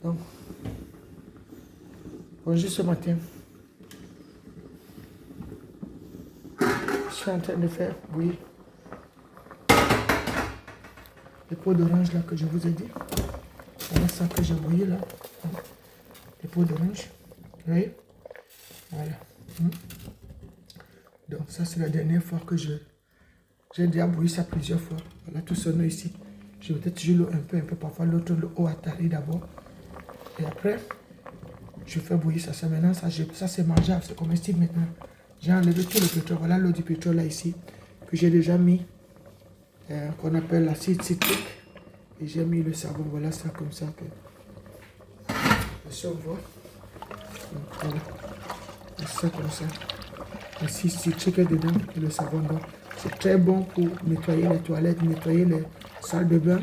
Donc, bonjour ce matin. Je suis en train de faire bouillir les pots d'orange là que je vous ai dit. Voilà ça que j'ai bouilli là. Les pots d'orange. Oui. Voilà. Donc ça c'est la dernière fois que j'ai déjà bouilli ça plusieurs fois. Voilà tout ce nœud ici. Je vais peut-être jouer l'eau un peu. Parfois l'autre l'eau atterrit d'abord. Et après, je fais bouillir ça. Maintenant, ça c'est mangeable, c'est comestible maintenant. J'ai enlevé tout le pétrole. Voilà l'eau du pétrole là ici. Que j'ai déjà mis. Qu'on appelle l'acide citrique. Et j'ai mis le savon. Voilà ça comme ça. Que si on voit. Donc, voilà. Ça comme ça. L'acide citrique est dedans. Et le savon. Donc, c'est très bon pour nettoyer les toilettes, nettoyer les salles de bain,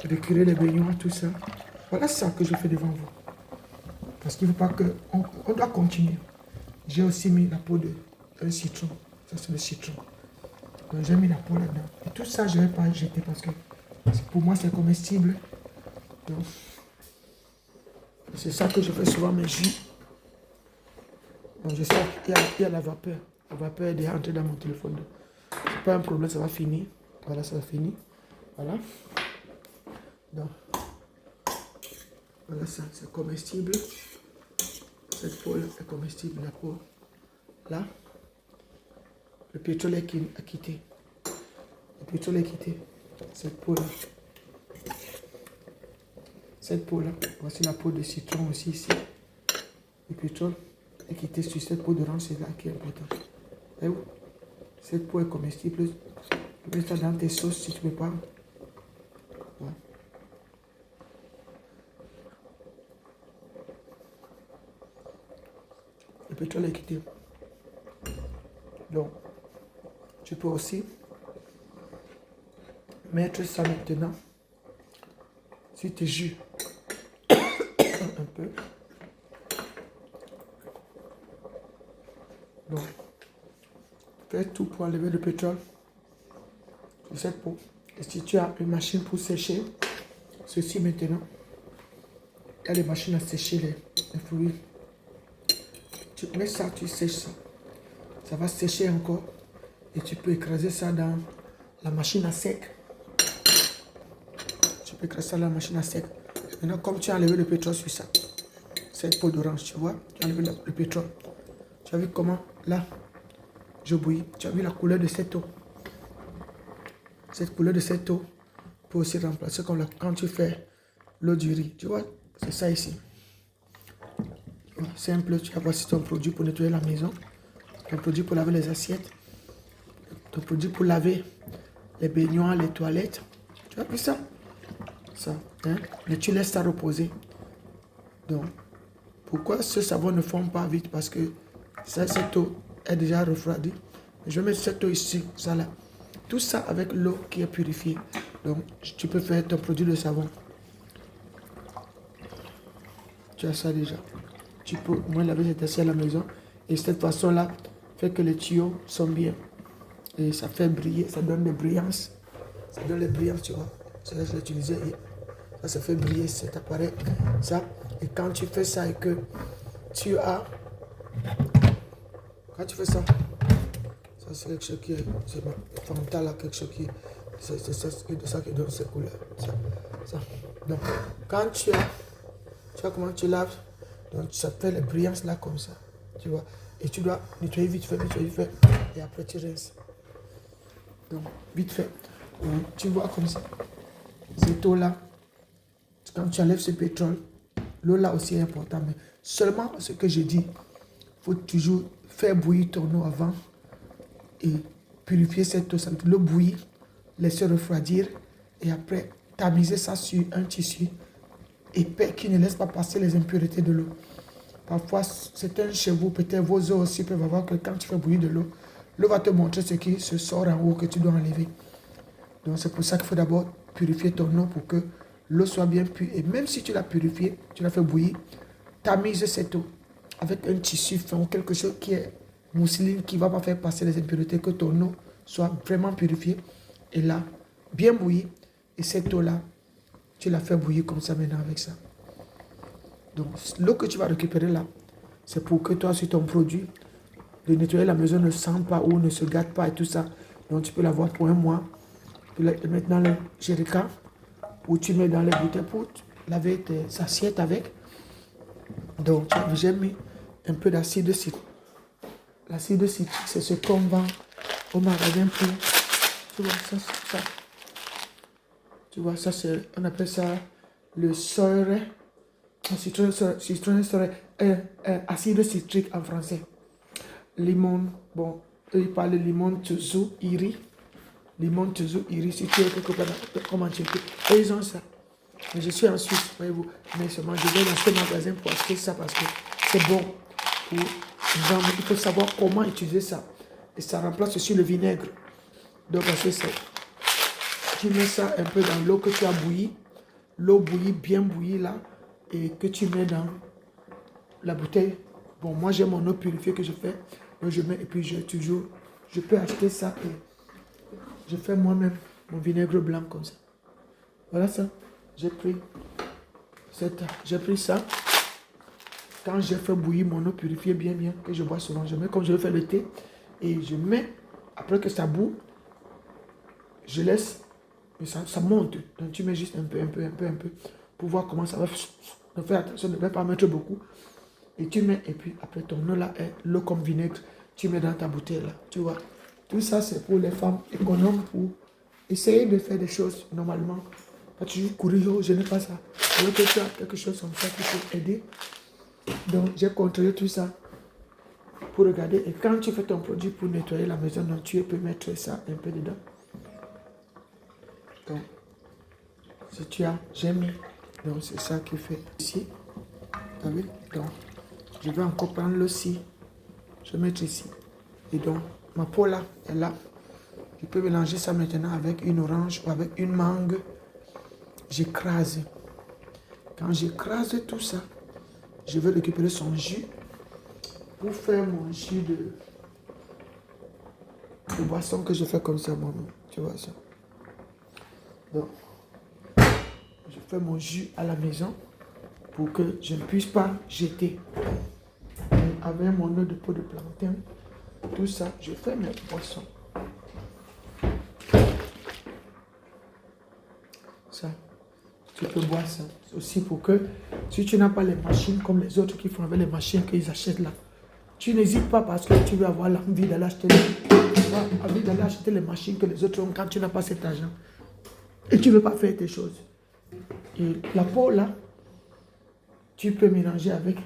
récurer les baignoires, tout ça. Voilà ça que je fais devant vous. Parce qu'il ne faut pas que... On doit continuer. J'ai aussi mis la peau d'un citron. Ça, c'est le citron. Donc, j'ai mis la peau là-dedans. Et tout ça, je ne vais pas jeter parce que pour moi, c'est comestible. Donc, c'est ça que je fais souvent mes jus. Donc, je sais qu'il y a la vapeur. La vapeur est déjà entrée dans mon téléphone. C'est pas un problème, ça va finir. Voilà, ça va finir. Voilà. Donc, voilà ça, c'est comestible. Cette peau là est comestible, la peau. Là, le pétrole est quitté. Le pétrole est quitté. Cette peau là. Cette peau là. Voici la peau de citron aussi ici. Le pétrole est quitté sur cette peau d'orange, c'est là qui est important. Et où? Cette peau est comestible. Tu peux mettre ça dans tes sauces si tu ne peux pas. Voilà. Le pétrole est quitté. Donc, tu peux aussi mettre ça maintenant sur tes jus. Un peu. Donc, fais tout pour enlever le pétrole sur cette peau. Et si tu as une machine pour sécher ceci maintenant, il y a des machines à sécher les fruits. Tu mets ça, tu sèches ça. Ça va sécher encore. Et tu peux écraser ça dans la machine à sec. Tu peux écraser ça dans la machine à sec. Maintenant, comme tu as enlevé le pétrole sur ça, cette peau d'orange, tu vois, tu as enlevé le pétrole. Tu as vu comment, là, je bouillis. Tu as vu la couleur de cette eau. Cette couleur de cette eau peut aussi remplacer comme quand tu fais l'eau du riz. Tu vois, c'est ça ici. Voilà, simple, tu as voici ton produit pour nettoyer la maison. Ton produit pour laver les assiettes. Ton produit pour laver les baignoires, les toilettes. Tu as vu ça? Ça, hein? Mais tu laisses ça reposer. Donc, pourquoi ce savon ne fond pas vite? Parce que cette eau est déjà refroidie. Je vais mettre cette eau ici, ça là. Tout ça avec l'eau qui est purifiée. Donc, tu peux faire ton produit de savon. Tu as ça déjà. Tu peux au moins laver cette assiette à la maison. Et cette façon-là fait que les tuyaux sont bien. Et ça fait briller, ça donne des brillances. Ça donne les brillances, tu vois. Ça, je l'ai utilisé hier. Ça fait briller cet appareil. Ça. Et quand tu fais ça et que tu as... Quand tu fais ça, ça c'est quelque chose qui est... C'est frontal là, quelque chose qui... C'est ça qui donne ces couleurs. Ça. Donc, quand tu vois comment tu laves. Donc, ça fait les brillances là comme ça. Tu vois. Et tu dois nettoyer vite fait. Et après, tu rinces. Donc, vite fait. Donc, tu vois comme ça. Cette eau-là, quand tu enlèves ce pétrole, l'eau là aussi est importante. Mais seulement ce que je dis, il faut toujours faire bouillir ton eau avant et purifier cette eau. L'eau bouillir, laisser refroidir et après tamiser ça sur un tissu épais qui ne laisse pas passer les impuretés de l'eau. Parfois, certains chez vous, peut-être vos os aussi peuvent avoir que quand tu fais bouillir de l'eau, l'eau va te montrer ce qui se sort en haut que tu dois enlever. Donc c'est pour ça qu'il faut d'abord purifier ton eau pour que l'eau soit bien pure. Et même si tu l'as purifiée, tu l'as fait bouillir, tamise cette eau avec un tissu fin ou quelque chose qui est mousseline qui ne va pas faire passer les impuretés, que ton eau soit vraiment purifiée. Et là, bien bouillie. Et cette eau-là, tu la fais bouillir comme ça maintenant avec ça. Donc, l'eau que tu vas récupérer là, c'est pour que toi, sur ton produit, de nettoyer la maison ne sent pas ou ne se gâte pas et tout ça. Donc, tu peux l'avoir pour un mois. Tu peux le mettre dans le jerrycan ou tu mets dans les bouteilles pour laver tes assiettes avec. Donc, j'ai mis un peu d'acide citrique. L'acide citrique, c'est ce qu'on vend au magasin pour... Tu vois, ça. Tu vois, ça, c'est... On appelle ça le sore. Acide citrique en français. Limon, bon, eux, ils parlent de limon tsuzu iri. Limon tsuzu iri, si tu es quelque part comme en Tchéquie. Et ils ont ça. Mais je suis en Suisse, voyez-vous. Mais seulement, je vais dans ce magasin pour acheter ça parce que c'est bon. Pour vendre. Il faut savoir comment utiliser ça. Et ça remplace aussi le vinaigre. Donc, c'est ça. Tu mets ça un peu dans l'eau que tu as bouillie. L'eau bouillie, bien bouillie là. Et que tu mets dans la bouteille. Bon, moi, j'ai mon eau purifiée que je fais. Donc, je mets et puis je peux acheter ça et je fais moi-même mon vinaigre blanc comme ça. Voilà ça. J'ai pris ça. Quand j'ai fait bouillir mon eau purifiée bien, que je bois souvent, je mets comme je fais le thé. Et je mets, après que ça bout, je laisse, mais ça monte. Donc tu mets juste un peu, pour voir comment ça va. Ne fais attention, ne vais pas mettre beaucoup. Et tu mets, et puis après ton eau là est l'eau comme vinaigre, tu mets dans ta bouteille là, tu vois. Tout ça c'est pour les femmes économes, pour essayer de faire des choses normalement. Pas toujours courir, oh, je n'ai pas ça. Alors que tu as quelque chose comme ça qui peut aider. Donc j'ai contrôlé tout ça pour regarder. Et quand tu fais ton produit pour nettoyer la maison, donc, tu peux mettre ça un peu dedans. Donc, si tu as, j'ai mis. Donc c'est ça qui fait ici. T'as vu? Donc, je vais encore prendre le ci. Je vais mettre ici. Et donc, ma peau là est là. Je peux mélanger ça maintenant avec une orange ou avec une mangue. J'écrase. Quand j'écrase tout ça, je vais récupérer son jus pour faire mon jus de boisson que je fais comme ça moi-même. Tu vois ça? Donc, je fais mon jus à la maison pour que je ne puisse pas jeter. Avec mon eau de peau de plantain, tout ça, je fais mes boissons. Ça, tu peux boire ça. C'est aussi pour que, si tu n'as pas les machines comme les autres qui font avec les machines qu'ils achètent là, tu n'hésites pas parce que tu veux avoir l'envie d'aller acheter les machines que les autres ont quand tu n'as pas cet argent. Et tu ne veux pas faire tes choses. Et la peau là, tu peux mélanger avec,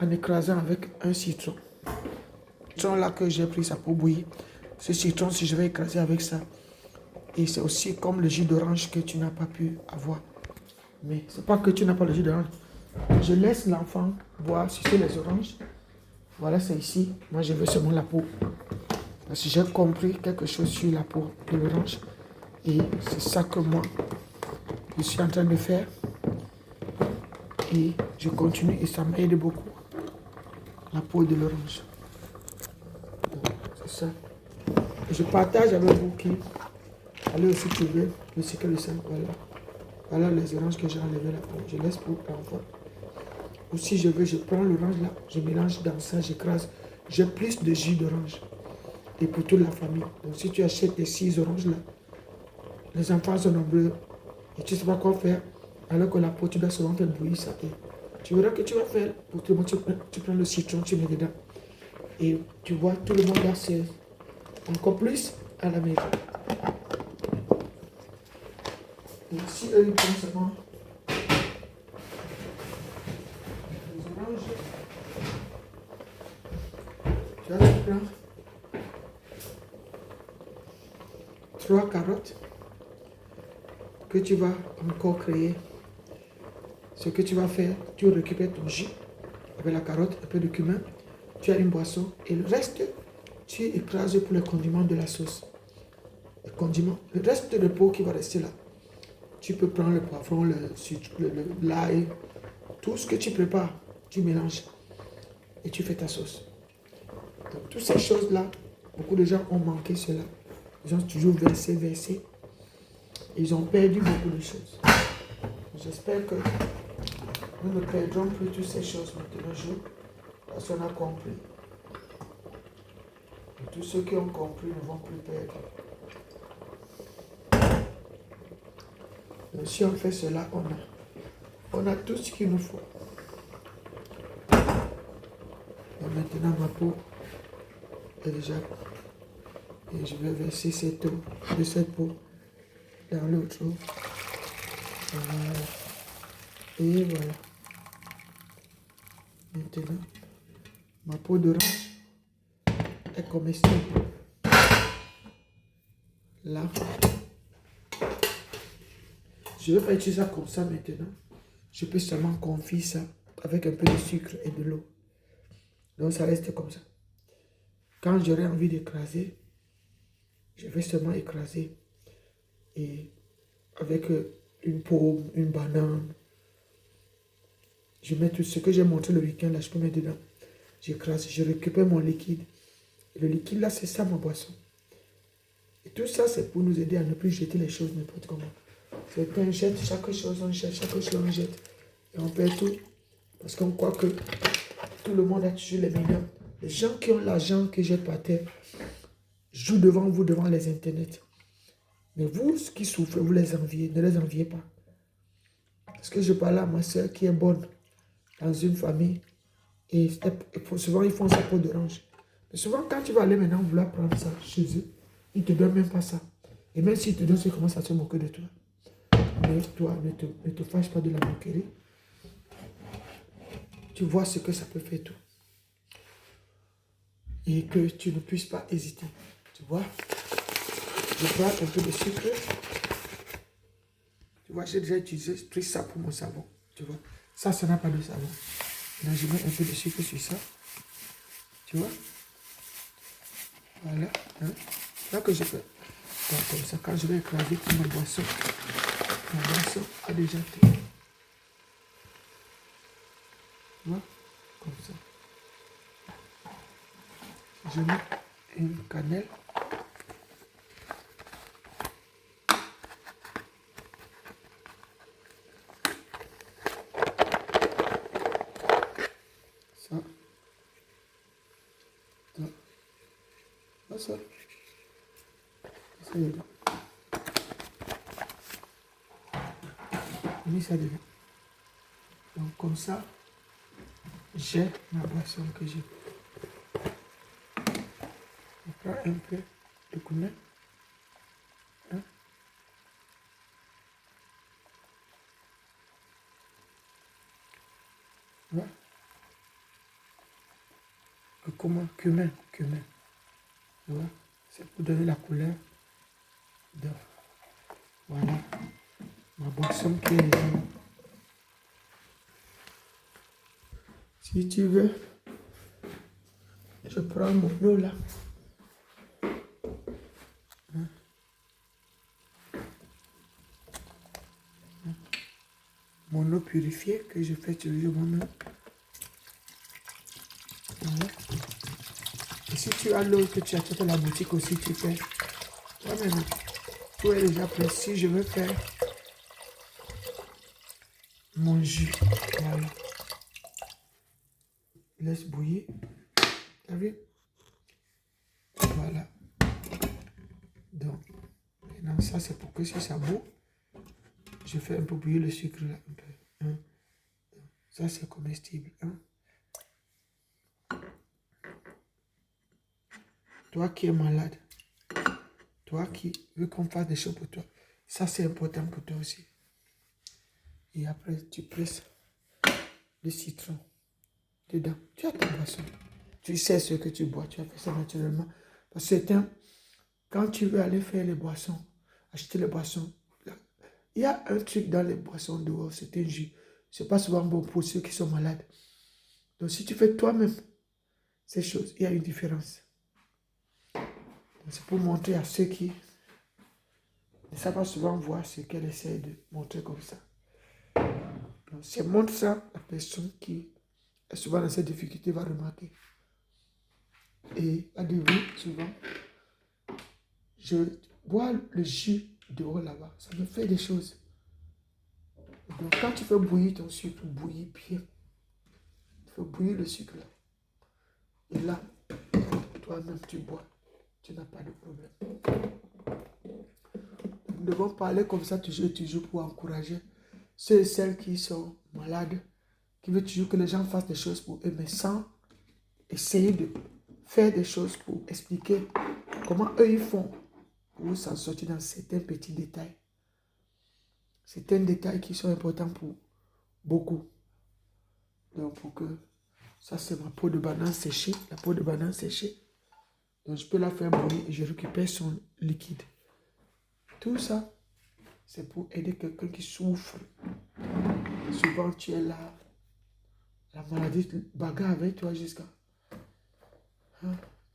en écrasant avec un citron. Le citron là que j'ai pris ça pour bouillir. Ce citron, si je vais écraser avec ça. Et c'est aussi comme le jus d'orange que tu n'as pas pu avoir. Mais c'est pas que tu n'as pas le jus d'orange. Je laisse l'enfant boire sucer les oranges. Voilà, c'est ici. Moi, je veux seulement la peau. Parce que j'ai compris quelque chose sur la peau de l'orange. Et c'est ça que moi, je suis en train de faire. Et je continue et ça m'aide beaucoup. La peau de l'orange. C'est ça. Et je partage avec vous qui allez aussi trouver le secret de ça. Voilà. Voilà les oranges que j'ai enlevées là. Je laisse pour l'enfant. Ou si je veux, je prends l'orange là, je mélange dans ça, j'écrase. J'ai plus de jus d'orange. Et pour toute la famille. Donc si tu achètes les 6 oranges là, les enfants sont nombreux. Et tu ne sais pas quoi faire. Alors que la peau, tu dois seulement faire bouillir ça. Et tu verras que tu vas faire. Pour tout le monde, tu prends le citron, tu mets dedans. Et tu vois, tout le monde là, c'est encore plus à la maison. Et si eux, ils prennent seulement les oranges, tu prends 3 carottes que tu vas encore créer. Ce que tu vas faire, tu récupères ton jus avec la carotte, un peu de cumin, tu as une boisson et le reste, tu écrases pour le condiment de la sauce. Le condiment, le reste de peau qui va rester là. Tu peux prendre le poivron, l'ail, tout ce que tu prépares, tu mélanges et tu fais ta sauce. Donc, toutes ces choses-là, beaucoup de gens ont manqué cela. Ils ont toujours versé. Ils ont perdu beaucoup de choses. J'espère que Nous ne perdrons plus toutes ces choses maintenant, parce qu'on a compris. Et tous ceux qui ont compris ne vont plus perdre. Donc, si on fait cela, on a tout ce qu'il nous faut. Et maintenant, ma peau est déjà... Et je vais verser cette eau de cette peau dans l'autre eau. Voilà. Et voilà. Maintenant, ma peau d'orange est comestible. Là. Je vais pas utiliser ça comme ça maintenant. Je peux seulement confire ça avec un peu de sucre et de l'eau. Donc ça reste comme ça. Quand j'aurai envie d'écraser, je vais seulement écraser. Et avec une pomme, une banane, je mets tout ce que j'ai montré le week-end là, je peux mettre dedans. J'écrase, je récupère mon liquide. Et le liquide là, c'est ça ma boisson. Et tout ça, c'est pour nous aider à ne plus jeter les choses n'importe comment. Certains jettent chaque chose, on jette, chaque chose on jette. Et on perd tout. Parce qu'on croit que tout le monde a toujours les millions. Les gens qui ont l'argent qui jettent par terre jouent devant vous, devant les internets. Mais vous, qui souffrez, vous les enviez. Ne les enviez pas. Parce que je parlais à ma soeur qui est bonne dans une famille. Et souvent, ils font ça pour d'orange. Mais souvent, quand tu vas aller maintenant vouloir prendre ça chez eux, ils ne te donnent même pas ça. Et même s'ils te donnent, ils commencent à se moquer de toi. Mais toi, ne te fâche pas de la moquerie. Tu vois ce que ça peut faire tout. Et que tu ne puisses pas hésiter. Tu vois? Je prends un peu de sucre. Tu vois, j'ai déjà pris ça pour mon savon. Tu vois? Ça n'a pas de savon. Là, je mets un peu de sucre sur ça. Tu vois? Voilà. Hein? Là que je fais. Donc, comme ça, quand je vais écraser pour ma boisson a déjà fait. Tu vois? Comme ça. Je mets une cannelle. Ça. Ça. Ça. Ça y est. J'ai mis ça dedans. Donc comme ça, j'ai ma boisson que j'ai. Je prends un peu de cumin. Hein? Voilà. Cumin. Tu vois? C'est pour donner la couleur de... Voilà. Ma boisson qui est là. Si tu veux, je prends mon eau là. Hein? Mon eau purifiée que je fais toujours mon eau. Voilà. Et si tu as l'eau que tu achètes à la boutique aussi, tu fais. Toi-même, tout est déjà prêt. Si je veux faire mon jus, voilà. Laisse bouillir. T'as vu? Voilà. Donc, maintenant, ça c'est pour que si ça bout, je fais un peu bouillir le sucre là. Un peu. Hein? Ça c'est comestible. Hein? Toi qui es malade, toi qui veux qu'on fasse des choses pour toi, ça c'est important pour toi aussi. Et après, tu presses le citron dedans. Tu as ta boisson. Tu sais ce que tu bois. Tu as fait ça naturellement. Parce que quand tu veux aller faire les boissons, acheter les boissons, il y a un truc dans les boissons dehors, c'est un jus. Ce n'est pas souvent bon pour ceux qui sont malades. Donc si tu fais toi-même ces choses, il y a une différence. C'est pour montrer à ceux qui ne savent pas souvent voir ce qu'elle essaie de montrer comme ça. Donc, si elle montre ça, la personne qui est souvent dans cette difficulté va remarquer. Et à dire oui, souvent, je bois le jus dehors là-bas. Ça me fait des choses. Donc, quand tu fais bouillir ton sucre, bouillir bien. Tu fais bouillir le sucre là. Et là, toi-même, tu bois. Tu n'as pas de problème. Nous devons parler comme ça toujours pour encourager ceux et celles qui sont malades, qui veulent toujours que les gens fassent des choses pour eux, mais sans essayer de faire des choses pour expliquer comment eux ils font pour s'en sortir dans certains petits détails. Certains détails qui sont importants pour beaucoup. Donc pour que ça c'est ma peau de banane séchée, la peau de banane séchée. Donc je peux la faire bouillir et je récupère son liquide. Tout ça, c'est pour aider quelqu'un qui souffre. Souvent tu es là, la maladie bagarre avec toi jusqu'à...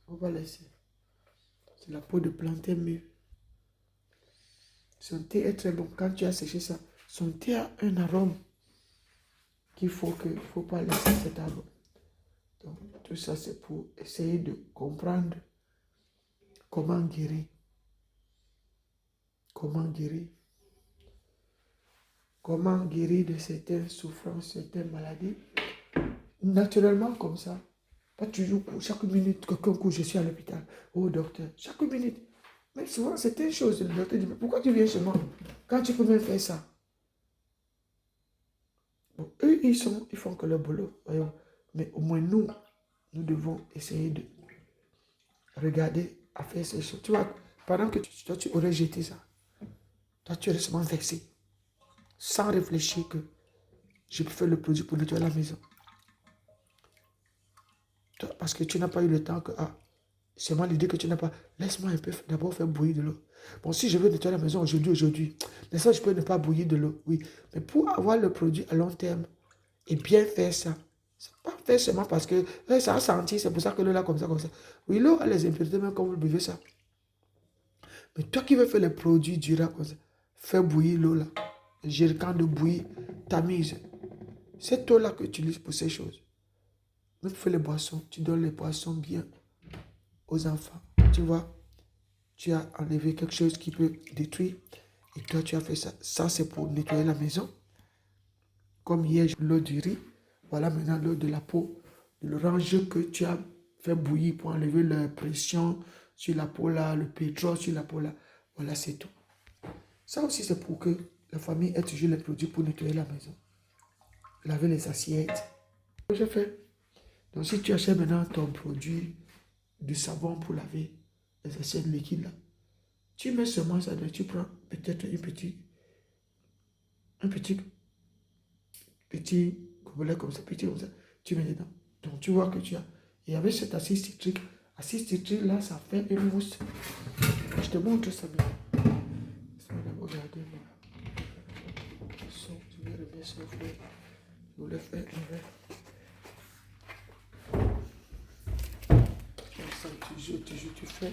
On va laisser. C'est la peau de plantain mûr. Son thé est très bon. Quand tu as séché ça, son thé a un arôme qu'il faut pas laisser cet arôme. Donc, tout ça, c'est pour essayer de comprendre comment guérir. Comment guérir. Comment guérir de certaines souffrances, certaines maladies. Naturellement, comme ça. Pas toujours, chaque minute, quelqu'un court, je suis à l'hôpital. Oh, docteur, chaque minute. Mais souvent, c'est une chose. Le docteur dit, mais pourquoi tu viens chez moi quand tu peux même faire ça? Bon, eux, ils font que le boulot. Voyons. Mais au moins, nous devons essayer de regarder à faire ces choses. Tu vois, pendant que toi, tu aurais jeté ça, toi, tu aurais seulement vexé. Sans réfléchir que je peux faire le produit pour nettoyer la maison. Toi, parce que tu n'as pas eu le temps que... c'est moi l'idée que tu n'as pas. Laisse-moi un peu d'abord faire bouillir de l'eau. Bon, si je veux nettoyer la maison aujourd'hui, mais ça, je peux ne pas bouillir de l'eau, oui. Mais pour avoir le produit à long terme et bien faire ça, c'est pas faire seulement parce que ça a senti, c'est pour ça que l'eau là, comme ça. Oui, l'eau a les impuretés, même quand vous buvez ça. Mais toi qui veux faire les produits durables comme ça, fais bouillir l'eau là. Le jerrycan de bouillir, tamise. Cette eau là que tu utilises pour ces choses. Même pour faire les boissons, tu donnes les boissons bien aux enfants. Tu vois, tu as enlevé quelque chose qui peut détruire et toi tu as fait ça. Ça c'est pour nettoyer la maison. Comme hier, l'eau du riz. Voilà maintenant l'eau de la peau. De l'orange que tu as fait bouillir pour enlever la pression sur la peau là, le pétrole sur la peau là. Voilà, c'est tout. Ça aussi c'est pour que la famille ait toujours les produits pour nettoyer la maison. Laver les assiettes. J'ai fait. Donc si tu achètes maintenant ton produit de savon pour laver les assiettes liquides là, tu mets seulement ça dedans, tu prends peut-être un petit gobelet comme ça, petit comme ça, tu mets dedans. Donc tu vois que tu as. Et avec cet acide citrique là, ça fait une mousse. Je te montre ça maintenant. Regardez moi. Je vais remettre ça au feu. Je voulais faire un verre. Tu fais.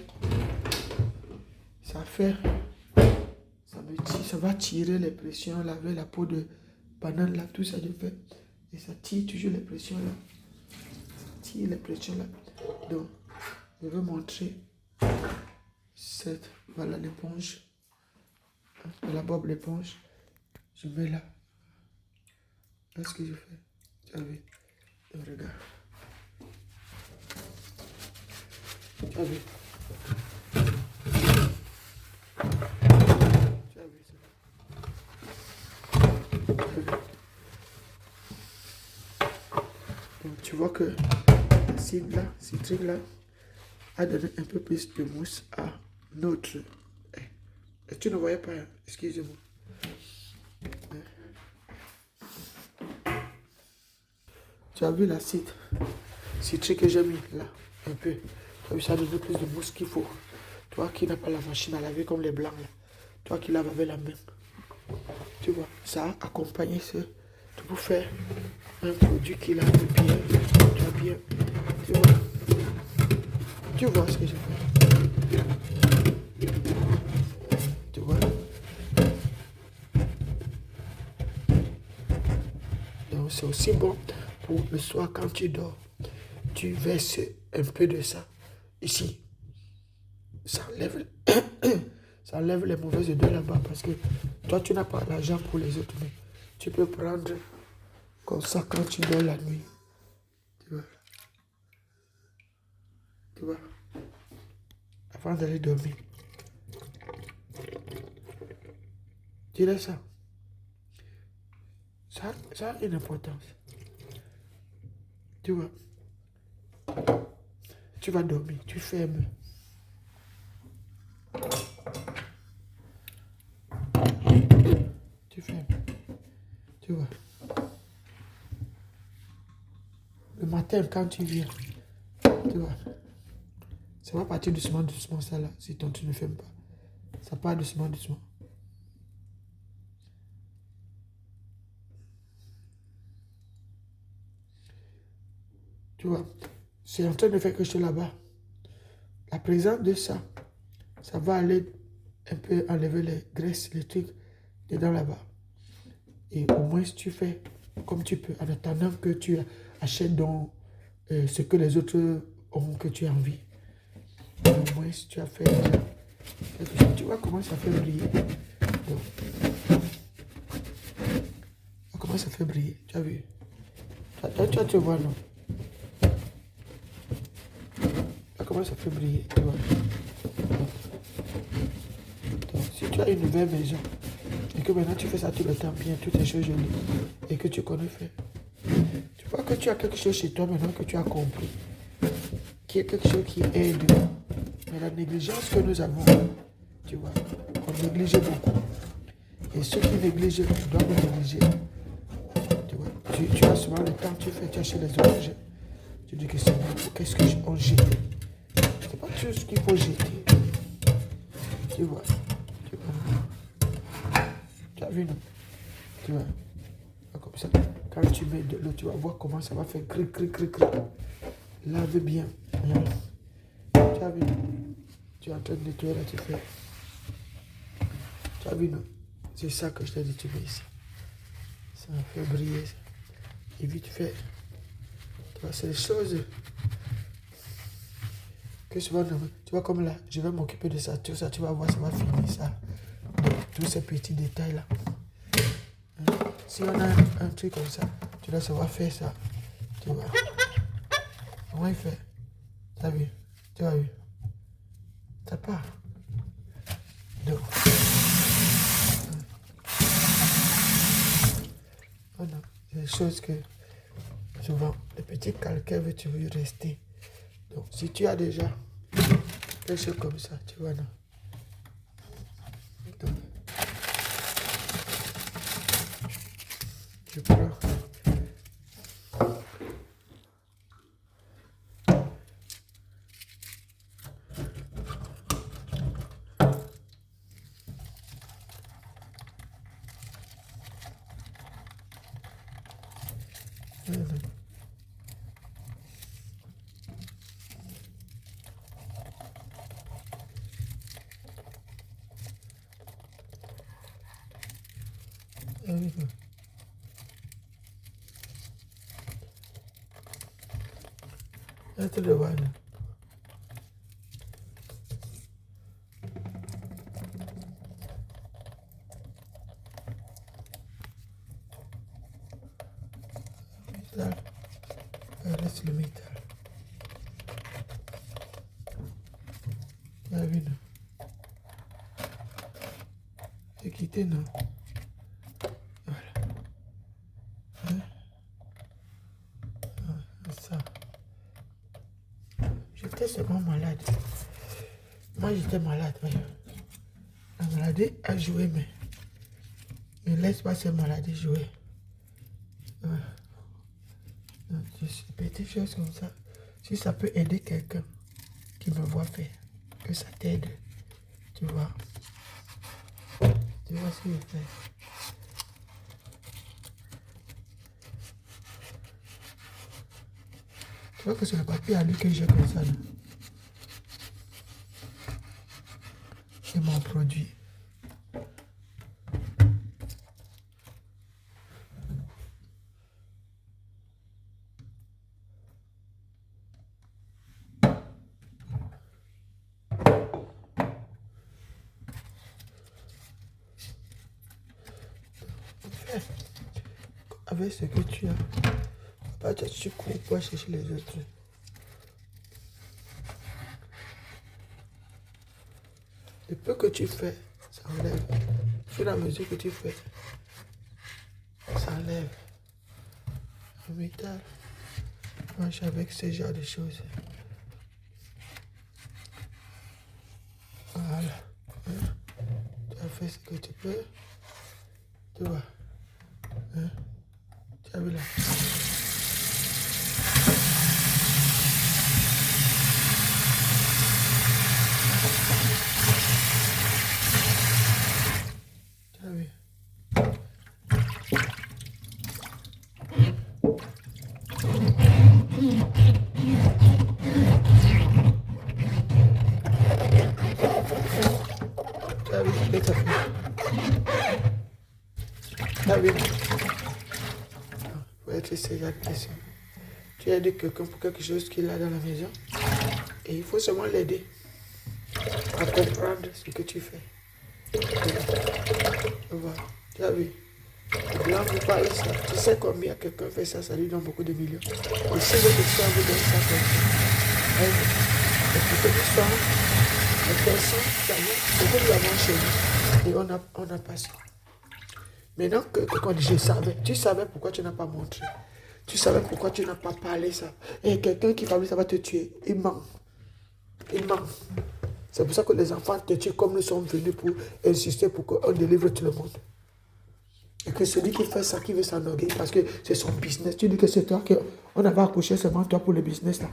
Ça va tirer les pressions, laver la peau de banane là, tout ça je fais. Et ça tire toujours les pressions là. Ça tire les pressions là. Donc, je vais montrer voilà l'éponge. La bob l'éponge. Je mets là. Qu'est-ce que je fais? Tu as vu? Regarde. Tu as vu? Tu as vu ça? Donc tu vois que l'acide là, citrique là, a donné un peu plus de mousse à notre... Et tu ne voyais pas, excusez-moi. Tu as vu l'acide citrique que j'ai mis là, un peu. Tu as vu, ça a donné plus de mousse qu'il faut. Toi qui n'as pas la machine à laver comme les blancs là. Toi qui laves avec la main. Tu vois, ça a accompagné ce... pour faire un produit qui lave bien. Tu as bien... Tu vois ce que je fais. Tu vois. Donc c'est aussi bon pour le soir quand tu dors. Tu verses un peu de ça ici. Ça enlève les mauvaises odeurs là-bas parce que toi tu n'as pas l'argent pour les autres. Mais Tu peux prendre comme ça quand tu dors la nuit. Tu vois. Tu vois. Avant d'aller dormir. Tu laisses ça. Ça a une importance. Tu vois. Tu vas dormir. Tu fermes. Tu fermes. Tu vois. Le matin, quand tu viens, tu vois, ça va partir doucement, doucement, ça là, si tu ne fermes pas. Ça part doucement, doucement. Tu vois, c'est en train de faire quelque chose là-bas. La présence de ça, ça va aller un peu enlever les graisses, les trucs dedans là-bas. Et au moins, tu fais comme tu peux, en attendant que tu achètes donc ce que les autres ont, que tu as envie. Et au moins, si tu as fait quelque chose, tu vois comment ça fait briller. Donc, comment ça fait briller, tu as vu? Tu vois, non? Comment ça fait briller, tu vois? Donc, si tu as une nouvelle maison, et que maintenant tu fais ça tout le temps bien, toutes les choses jolies, et que tu connais faire, tu vois que tu as quelque chose chez toi maintenant que tu as compris, qui est quelque chose qui aide. Mais la négligence que nous avons, tu vois, on néglige beaucoup. Et ceux qui négligent doivent négliger. Tu vois, tu as souvent le temps, tu achètes les objets. Tu dis que c'est bon, qu'est-ce qu'on jette? C'est pas tout ce qu'il faut jeter. Tu vois, tu as vu, non? Tu vois, comme ça, quand tu mets de l'eau, tu vas voir comment ça va faire cric, cric, cric, cric. Lave bien. Tu as vu, tu es en train de nettoyer là, tu fais. Tu as vu, non? C'est ça que je t'ai dit, tu mets ici. Ça fait briller. Ça. Et vite fait. Tu vois, c'est des choses que souvent, tu vois, comme là, je vais m'occuper de ça, tout ça, tu vas voir, ça va finir ça. Donc, tous ces petits détails-là. Si on a un truc comme ça, tu dois savoir faire ça. Tu vois. Comment il fait? Tu as vu? Tu as vu? Ça part. Donc. Voilà. C'est des choses que, souvent, les petits calcaires veulent tu veux rester. Donc, si tu as déjà quelque chose comme ça, tu vois, non? Donc, tu prends. Là, tu le vois, non? Là, reste le métal. Tu as vu, non? C'est quitté, non? Voilà. Hein? C'est ça. J'étais seulement malade. Moi, j'étais malade. Mais la maladie a joué, mais ne laisse pas cette maladie jouer. Voilà. Donc, des petites choses comme ça. Si ça peut aider quelqu'un qui me voit faire, que ça t'aide. Tu vois. Tu vois ce que je fais. Tu vois que c'est le papier à lui que j'ai comme ça. C'est mon produit. avec ce que tu as. Papa, tu cours pour chercher les autres. Le peu que tu fais, ça enlève. Au fur et à mesure que tu fais, ça enlève. En métal, marche avec ce genre de choses. Voilà. Tu as fait ce que tu peux. Tu vois. Tu as vu là. Tu as vu. Tu as vu. Qu'est-ce que ça fait? Tu as vu. Faut être sérieux avec question. Tu aides quelqu'un pour quelque chose qu'il a dans la maison. Et il faut seulement l'aider à comprendre ce que tu fais. Voilà. Tu as vu. Le blanc vous parle ça. Tu sais combien quelqu'un fait ça, ça lui donne beaucoup de millions. Et si votre histoire vous donne ça comme ça, et pour que tu sois, les personnes, ça vient, c'est que nous avons chez nous. Et on a passé. Maintenant que quand je savais, tu savais pourquoi tu n'as pas montré. Tu savais pourquoi tu n'as pas parlé ça. Et quelqu'un qui fabrique ça va te tuer. Il ment. Il ment. C'est pour ça que les enfants te tuent comme nous sommes venus pour insister pour qu'on délivre tout le monde. Et que celui qui fait ça, qui veut s'enorgueillir parce que c'est son business. Tu dis que c'est toi qu'on n'a pas accouché seulement toi pour le business là.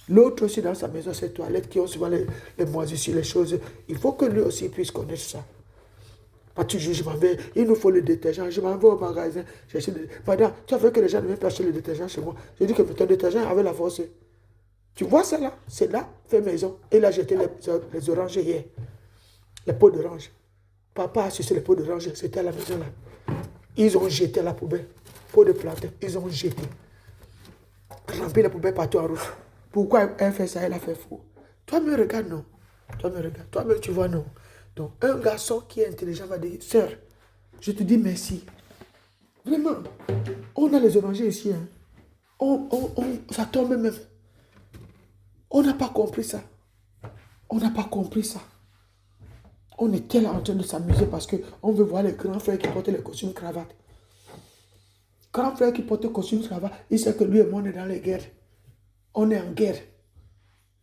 L'autre aussi dans sa maison, ses toilettes qui ont souvent les moisissures, les choses. Il faut que lui aussi puisse connaître ça. Pas toujours, je m'en vais, il nous faut le détergent, je m'en vais au magasin chercher le détergent. Pendant, tu as fait que les gens ne viennent pas acheter le détergent chez moi. Je dis que ton détergent avait la force. Tu vois ça là? C'est là, fait maison. Il a jeté les oranges hier. Les pots d'orange. Papa a sucé les pots d'orange, c'était à la maison là. Ils ont jeté à la poubelle. Pots de plantain, ils ont jeté. Rempli la poubelle partout en rouge. Pourquoi elle fait ça? Elle a fait fou. Toi me regarde, non. Toi me regarde. Toi-même, tu vois, non. Donc, un garçon qui est intelligent va dire, sœur, je te dis merci. Vraiment, on a les orangers ici. Hein. Ça tombe même. On n'a pas compris ça. On n'a pas compris ça. On était là en train de s'amuser parce qu'on veut voir les grands frères qui portent les costumes cravates. Grand frère qui porte le costume cravate, il sait que lui et moi on est dans les guerres. On est en guerre.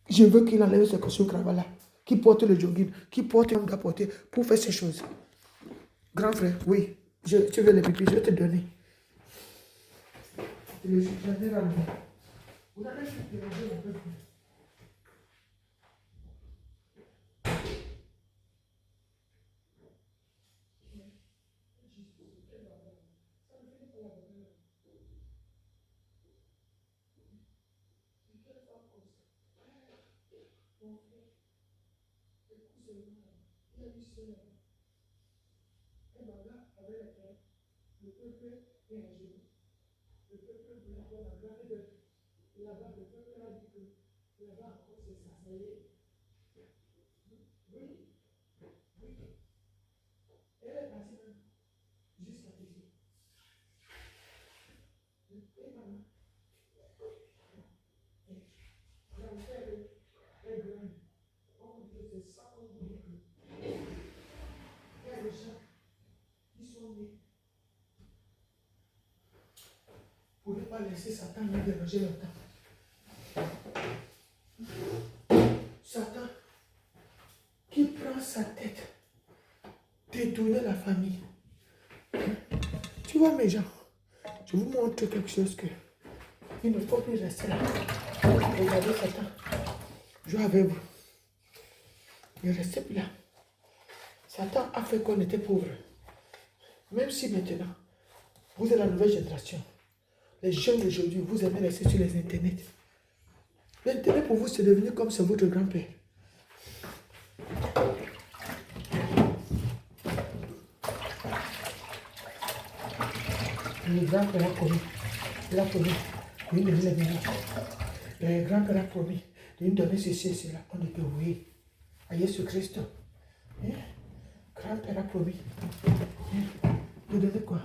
Je veux qu'il enlève ce costume cravate là. Qui porte le jogging, qui porte ce qu'on doit porter pour faire ces choses. Grand frère, oui. Tu veux les pipis, je vais te donner. J'en ai la main. Vous allez te manger un peu plus. Pour ne pas laisser Satan nous déranger longtemps. Satan qui prend sa tête, détourner la famille. Tu vois mes gens, je vous montre quelque chose que il ne faut plus rester là. Regardez Satan, joue avec vous. Ne restez plus là. Satan a fait qu'on était pauvres. Même si maintenant, vous êtes la nouvelle génération. Les jeunes d'aujourd'hui, vous aimez rester sur les internets. L'internet pour vous, c'est devenu comme c'est votre grand-père. Le grand-père a promis. Il a promis. Il me dit les minutes. Le grand-père a promis. Il me donnait ceci et cela. On était oui. À Jésus-Christ. Hein? Grand-père a promis. Vous donnez quoi?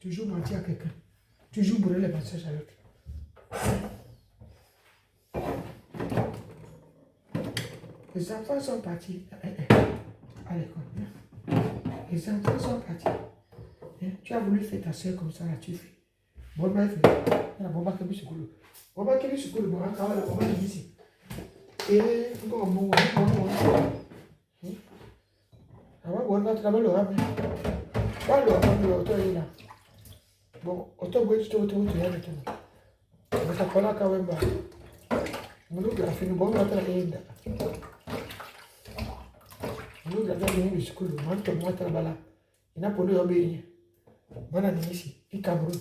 Toujours mentir à quelqu'un. Toujours brûler les mensonges à l'autre. Les enfants sont partis à l'école. Les enfants sont partis. Tu as voulu faire ta soeur comme ça, là, tu fais. Bon, bah, il fait. La bomba qui est sur le cou. Bomba qui est sur le cou, la bomba qui est ici. Et encore bon, alors, on a travaillé le rame. Pas le rame, le auto est là. Bon, auto, vous êtes tout, tout, tout, tout. On a pas la kawemba. On nous a fait une bonne bataille. On nous a fait une school, on a moi travailler. Il n'a pas eu obéi. Mon ami ici, il Cameroun.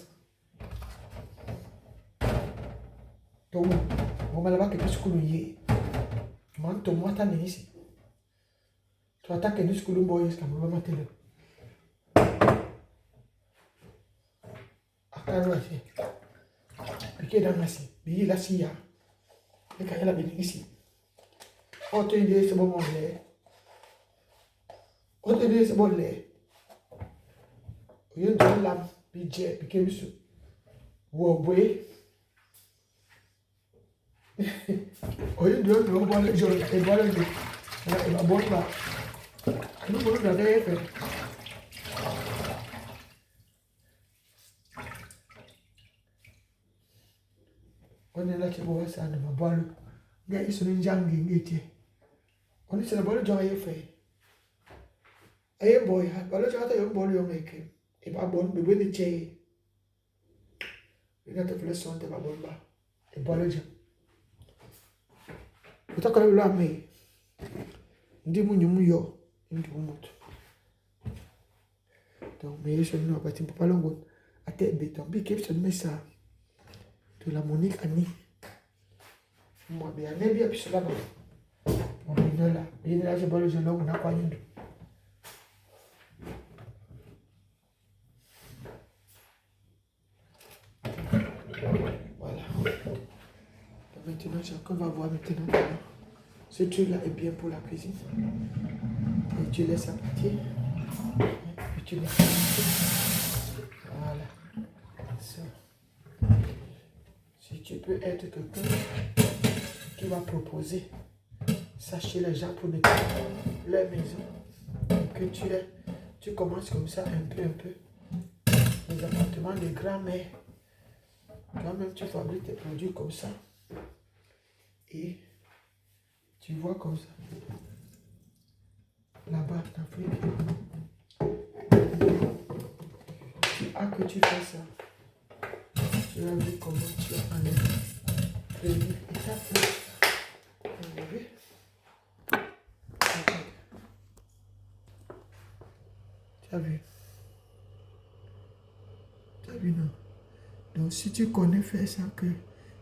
Donc, on m'a dit que school y est. Man, to moi t'as ici. Tu attaques une school boy, est-ce qu'on va mater le. Akano ici. Piqué dans la scie, billet la scie. Et quand il a béni ici. On te dit c'est bon mon lait. On te dit c'est bon lait. You don't love BJ became so. Whoa, boy. Oh, you don't know about the joy, a bottle of a bomba. I don't know that they ever. On est là qui voit ça de ma balle. Il y a une jungle qui est. On est sur la balle de joy fait. Hey boy, la balle de joy est un bol de make. Et pas bon, bébé de tché. Il a fait le son de ma bomba. Et pas le jeu. Vous avez quand même mais. Dis-moi, yo. Donc, mais je ne sais pas long. À tête béton. Big je mets ça. De la Monique Annie. Moi, bien, mais bien, puis cela va. Mon bien là. Bien là, je bois le gelon, on n'a pas eu. Voilà. Maintenant, on va voir maintenant. Ce truc-là est bien pour la cuisine. Et tu laisses ça partir. Et tu laisses ça partir. Voilà. Ça. Si tu peux être quelqu'un qui va proposer ça chez les gens pour nettoyer leur maison. Et que tu commences comme ça un peu. Les appartements de grand-mère. Toi-même, tu fabriques tes produits comme ça. Et tu vois comme ça. Là-bas, en Afrique. Que tu fais ça. Tu vas voir comment tu vas enlever. Première étape. Enlever. Tu as vu? Tu as vu, non? Donc, si tu connais faire ça, que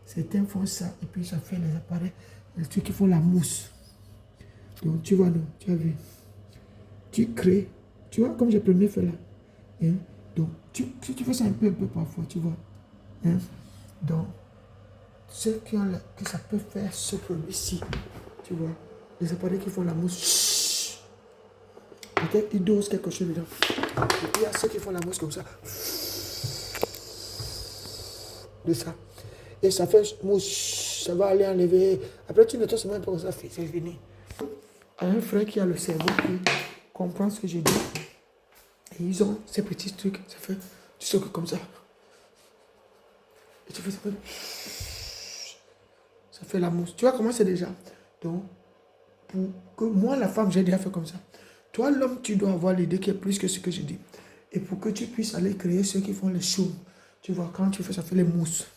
certains font ça, et puis ça fait les appareils, les trucs qui font la mousse. Donc, tu vois, non? Tu as vu? Tu crées. Tu vois, comme j'ai premier fait là. Hein? Donc, si tu fais ça un peu parfois, tu vois. Hein? Donc, ceux qui ont que ça peut faire ce produit-ci, tu vois. Les appareils qui font la mousse. Peut-être ils dosent quelque chose dedans. Et puis il y a ceux qui font la mousse comme ça. De ça. Et ça fait mousse. Ça va aller enlever. Après, tu nettoies seulement un peu comme ça, c'est fini. Un frère qui a le cerveau qui comprend ce que j'ai dit. Et ils ont ces petits trucs. Ça fait. Tu sais que comme ça. Et tu fais ça. Ça fait la mousse. Tu vois comment c'est déjà. Donc, pour que moi, la femme, j'ai déjà fait comme ça. Toi, l'homme, tu dois avoir l'idée qui est plus que ce que je dis. Et pour que tu puisses aller créer ceux qui font les choux. Tu vois, quand tu fais, ça fait les mousses.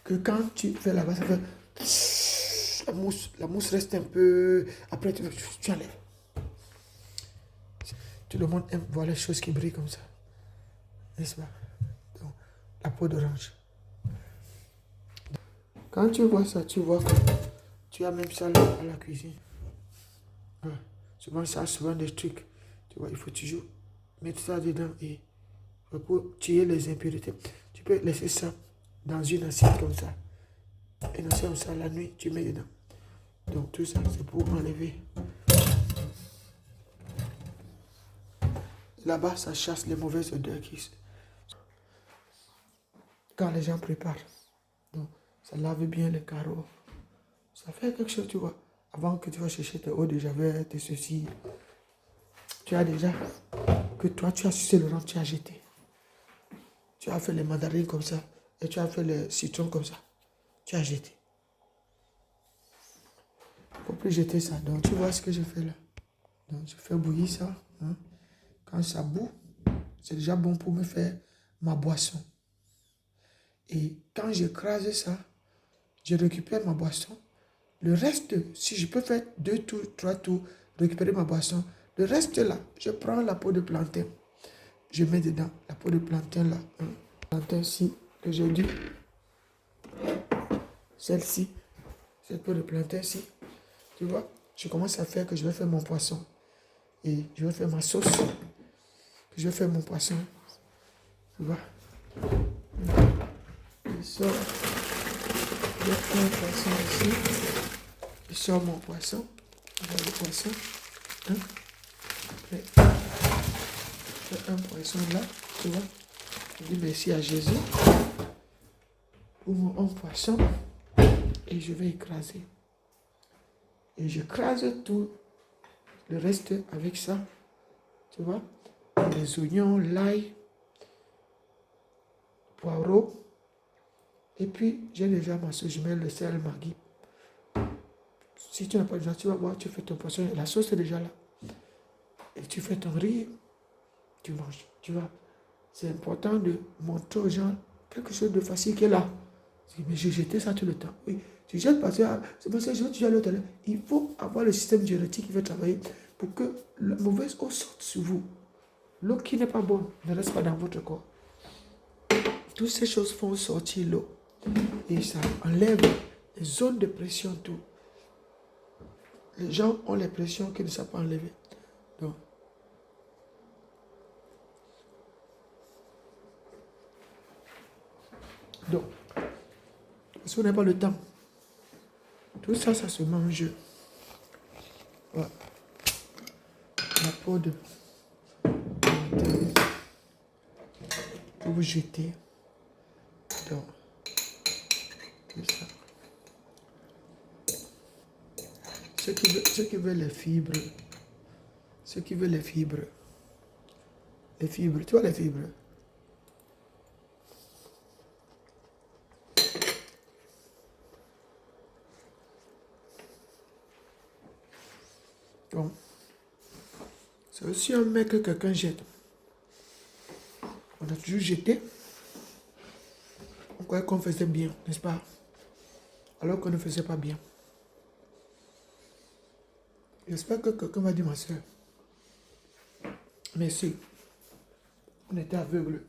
Que quand tu fais là-bas, ça fait la mousse reste un peu. Après, tu enlèves. Tout le monde aime voir les choses qui brillent comme ça. N'est-ce pas? Donc, la peau d'orange. Quand tu vois ça, tu vois que tu as même ça là, à la cuisine. Ouais. Souvent, ça a souvent des trucs. Tu vois, il faut toujours mettre ça dedans et pour tuer les impuretés. Tu peux laisser ça dans une assiette comme ça. Et dans comme ça, la nuit, tu mets dedans. Donc, tout ça, c'est pour enlever Là-bas, ça chasse les mauvaises odeurs quand les gens préparent. Donc, ça lave bien les carreaux. Ça fait quelque chose, tu vois. Avant que tu vas chercher tes eaux de javel, tes ceci, tu as déjà que toi, tu as sucé le rang, tu as jeté. Tu as fait les mandarines comme ça et tu as fait les citrons comme ça. Tu as jeté. Il ne faut plus jeter ça. Donc, tu vois ce que je fais là. Donc, je fais bouillir ça. Hein. Quand ça bout, c'est déjà bon pour me faire ma boisson. Et quand j'écrase ça, je récupère ma boisson. Le reste, si je peux faire 2 tours, 3 tours, récupérer ma boisson, le reste là, je prends la peau de plantain. Je mets dedans la peau de plantain là. Hein. Plantain-ci, que j'ai dû. Celle-ci, cette peau de plantain-ci. Tu vois, je commence à faire que je vais faire mon poisson. Et je vais faire ma sauce. Que je vais faire mon poisson. Tu vois. Je sors. Je prends un poisson ici. Je sors mon poisson. Je vois le poisson. Hein? Après, je fais un poisson là. Tu vois. Je dis merci à Jésus pour mon poisson. Et je vais écraser. Et je crase tout le reste avec ça. Tu vois. Les oignons, l'ail, poireaux. Et puis, j'ai déjà ma sauce. Je mets le sel, maggi. Si tu n'as pas déjà, tu vas voir, tu fais ton poisson. La sauce est déjà là. Et tu fais ton riz. Tu manges. Tu vois. C'est important de montrer aux gens quelque chose de facile qui est là. Mais j'ai jeté ça tout le temps. Oui. Tu jettes parce que c'est parce que je vais te dire l'autre. Il faut avoir le système diurétique qui va travailler pour que la mauvaise eau sorte sur vous. L'eau qui n'est pas bonne ne reste pas dans votre corps. Toutes ces choses font sortir l'eau. Et ça enlève les zones de pression, tout. Les gens ont les pressions qu'ils ne savent pas enlever. Donc, parce qu'on n'a pas le temps. Tout ça, ça se mange. Voilà. La peau de pour vous jeter. Donc, c'est ça. Ceux qui veulent les fibres, tu vois les fibres, donc, c'est aussi un mec que quelqu'un jette. On a toujours jeté, on croyait qu'on faisait bien, n'est-ce pas? Alors qu'on ne faisait pas bien. J'espère que quelqu'un va dire, ma soeur, merci, on était aveugles.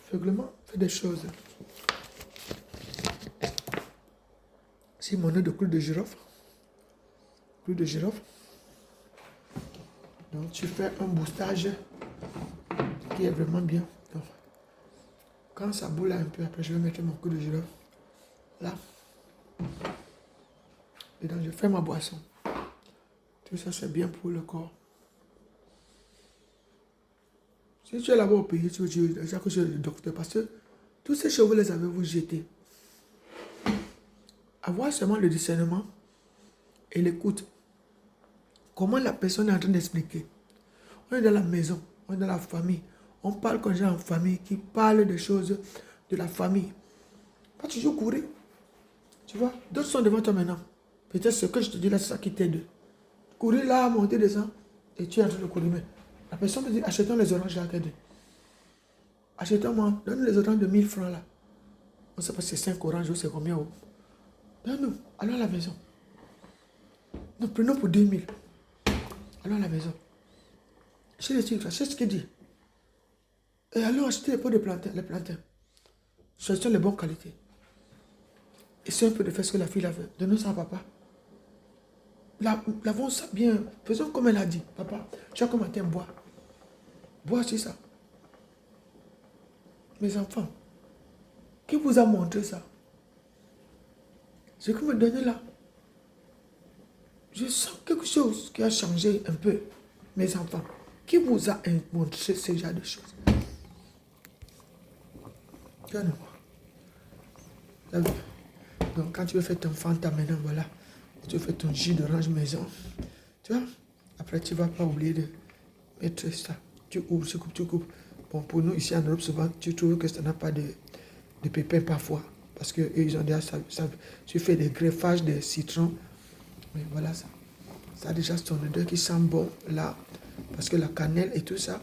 Aveuglement fait des choses. Si mon œil de clou de girofle, donc tu fais un boostage qui est vraiment bien. Donc, quand ça boule un peu, après je vais mettre mon clou de girofle là. Et donc je fais ma boisson. Tout ça c'est bien pour le corps. Si tu es là-bas au pays, tu veux déjà que je suis le docteur, parce que tous ces cheveux les avez-vous jetés. Avoir seulement le discernement et l'écoute. Comment la personne est en train d'expliquer. On est dans la maison, on est dans la famille. On parle comme gens en famille qui parlent des choses de la famille. Pas toujours courir. Tu vois, d'autres sont devant toi maintenant. Peut-être ce que je te dis là, c'est ça qui t'aide. Courir là, monter, descendre, et tu es en train de courir. Mais la personne me dit, achetons les oranges là, achetons-moi, donne les oranges de 1000 francs là. On ne sait pas si c'est 5 oranges ou c'est combien. Donne-nous, allons à la maison. Nous prenons pour 2000. Allons à la maison. Chez les tigres, c'est ce qu'il dit. Et allons acheter les pots de plantain, les plantains. Choisissons les bonnes qualités. Et c'est un peu de faire ce que la fille a fait. Donnons ça à papa. Lavons ça bien. Faisons comme elle a dit. Papa, chaque matin, bois. Bois, c'est ça. Mes enfants, qui vous a montré ça? Ce que me donnez là, je sens quelque chose qui a changé un peu. mes enfants, qui vous a montré ce genre de choses? Donc, quand tu veux faire ton fanta maintenant, voilà, tu veux faire ton jus d'orange maison, tu vois, après tu ne vas pas oublier de mettre ça. Tu ouvres, tu coupes. Bon, pour nous, ici en Europe, souvent, tu trouves que ça n'a pas de pépins parfois. Parce qu'ils ont déjà ça. Tu fais des greffages de citron. Mais voilà ça. Ça a déjà son odeur qui sent bon là. Parce que la cannelle et tout ça,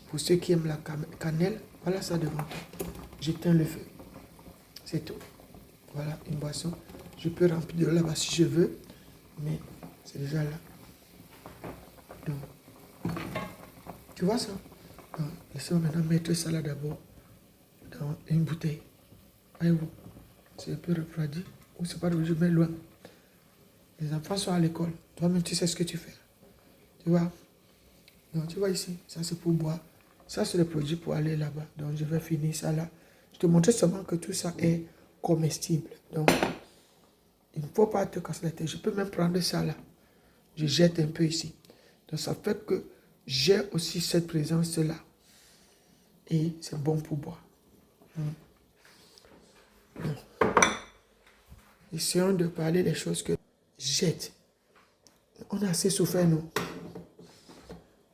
pour ceux qui aiment la cannelle, voilà ça devant toi. J'éteins le feu. C'est tout. Voilà, une boisson. Je peux remplir de l'eau là-bas si je veux. Mais c'est déjà là. Donc, tu vois ça? Laissez-moi maintenant mettre ça là d'abord dans une bouteille. Voyez-vous, c'est un peu refroidi. Ou c'est pas de je mets loin. Les enfants sont à l'école. Toi-même, tu sais ce que tu fais. Tu vois? Donc, tu vois ici, ça c'est pour boire. Ça, c'est le produit pour aller là-bas. Donc, je vais finir ça là. Je te montrer seulement que tout ça est comestible. Donc, il ne faut pas te casser la tête. Je peux même prendre ça là. Je jette un peu ici. Donc, ça fait que j'ai aussi cette présence-là. Et c'est bon pour boire. Essayons de parler des choses que jette. On a assez souffert, nous.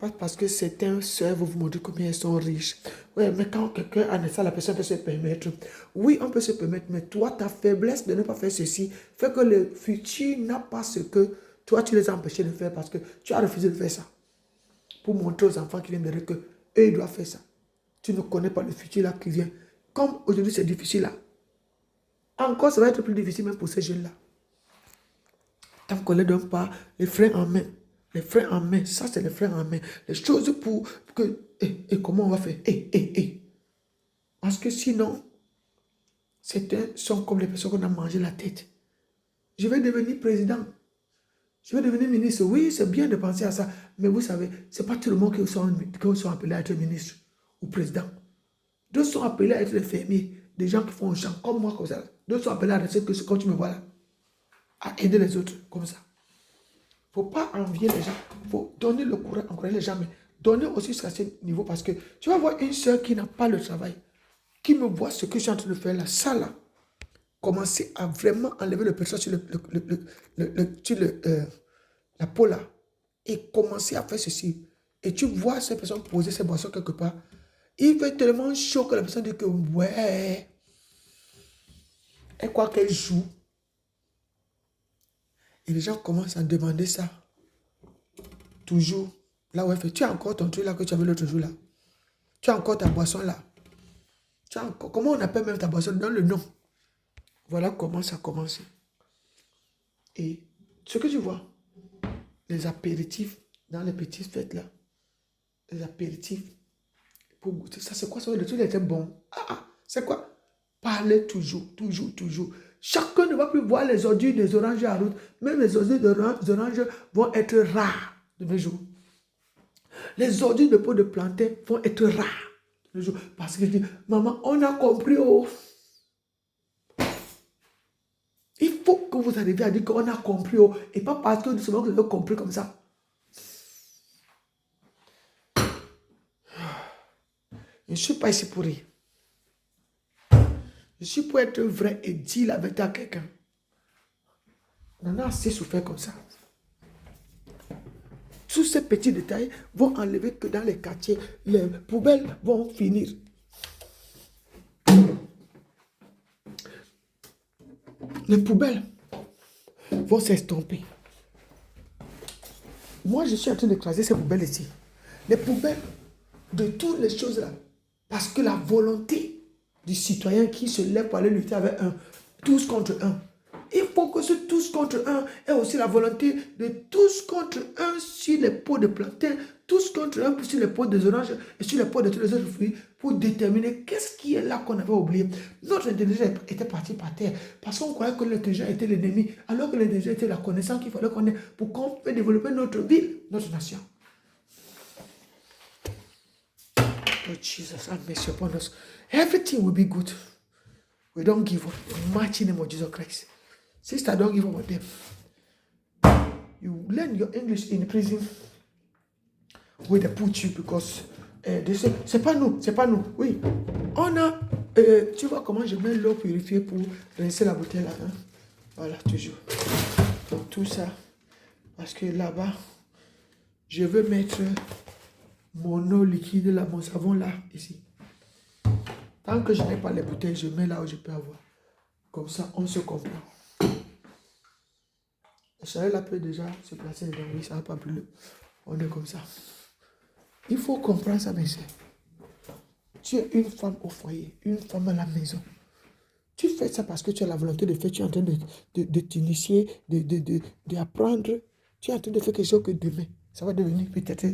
Pas parce que certains sœurs vont vous montrer combien elles sont riches. Oui, mais quand quelqu'un a ça, la personne peut se permettre. Oui, on peut se permettre, mais toi, ta faiblesse de ne pas faire ceci fait que le futur n'a pas ce que toi, tu les as empêchés de faire parce que tu as refusé de faire ça. Pour montrer aux enfants qui viennent derrière que eux, ils doivent faire ça. Tu ne connais pas le futur là qui vient. Comme aujourd'hui, c'est difficile là. Encore, ça va être plus difficile même pour ces jeunes-là. Tant qu'on ne les donne pas les freins en main. Les freins en main, ça c'est les freins en main. Les choses pour que... Et comment on va faire? Parce que sinon, certains sont comme les personnes qu'on a mangé la tête. Je vais devenir président. Je vais devenir ministre. Oui, c'est bien de penser à ça. Mais vous savez, ce n'est pas tout le monde qui sont appelés à être ministre ou président. D'autres sont appelés à être des fermiers, des gens qui font un champ, comme moi, comme ça. D'autres sont appelés à rester comme tu me vois là. À aider les autres, comme ça. Il ne faut pas envier les gens. Il faut donner le courage, encourager les gens, mais donner aussi jusqu'à ce niveau. Parce que tu vas voir une soeur qui n'a pas le travail, qui me voit ce que je suis en train de faire là, ça là, commencer à vraiment enlever le pression sur la peau là, et commencer à faire ceci. Et tu vois cette personne poser ses boissons quelque part, il fait tellement chaud que la personne dit que ouais, elle croit qu'elle joue. Et les gens commencent à demander ça. Toujours. Là où elle fait, tu as encore ton truc là que tu avais l'autre jour là. Tu as encore ta boisson là. Tu as encore, comment on appelle même ta boisson? Donne le nom. Voilà comment ça commence. Et ce que tu vois, les apéritifs dans les petites fêtes là. Les apéritifs pour goûter. Ça c'est quoi ça? Le truc était bon. C'est quoi? Parlez toujours, toujours, toujours. Chacun ne va plus voir les ordures des oranges à route. Même les ordures des oranges vont être rares de nos jours. Les ordures de peau de plantain vont être rares de nos jours. Parce que je dis, maman, on a compris. Oh. Il faut que vous arriviez à dire qu'on a compris. Oh. Et pas parce que seulement que vous avez compris comme ça. Je ne suis pas ici pour rire. Je suis pour être vrai et dire la vérité à quelqu'un. On en a assez souffert comme ça. Tous ces petits détails vont enlever que dans les quartiers, les poubelles vont finir. Les poubelles vont s'estomper. Moi, je suis en train d'écraser ces poubelles ici. Les poubelles de toutes les choses là. Parce que la volonté du citoyen qui se lève pour aller lutter avec un, tous contre un. Il faut que ce tous contre un ait aussi la volonté de tous contre un sur les pots de plantain, tous contre un sur les pots des oranges et sur les pots de tous les autres fruits pour déterminer qu'est-ce qui est là qu'on avait oublié. Notre intelligence était partie par terre parce qu'on croyait que l'intelligence était l'ennemi, alors que l'intelligence était la connaissance qu'il fallait qu'on ait pour qu'on puisse développer notre ville, notre nation. Oh Jesus, have mercy upon us. Everything will be good. We don't give up. In the mighty name of Jesus Christ. Sister, don't give up on them. You learn your English in prison. with the put you because they say, c'est pas nous. Oui, on a, tu vois comment je mets l'eau purifiée pour rincer la bouteille là. Hein? Voilà, toujours. Donc tout ça, parce que là-bas, je veux mettre mon eau liquide là, mon savon là, ici. Tant que je n'ai pas les bouteilles, je mets là où je peux avoir. Comme ça, on se comprend. Le chalet là peut déjà se placer dedans. Oui, ça va pas plus. On est comme ça. Il faut comprendre ça, mes soeurs. Tu es une femme au foyer, une femme à la maison. Tu fais ça parce que tu as la volonté de faire. Tu es en train de t'initier, d'apprendre. Tu es en train de faire quelque chose que demain, ça va devenir peut-être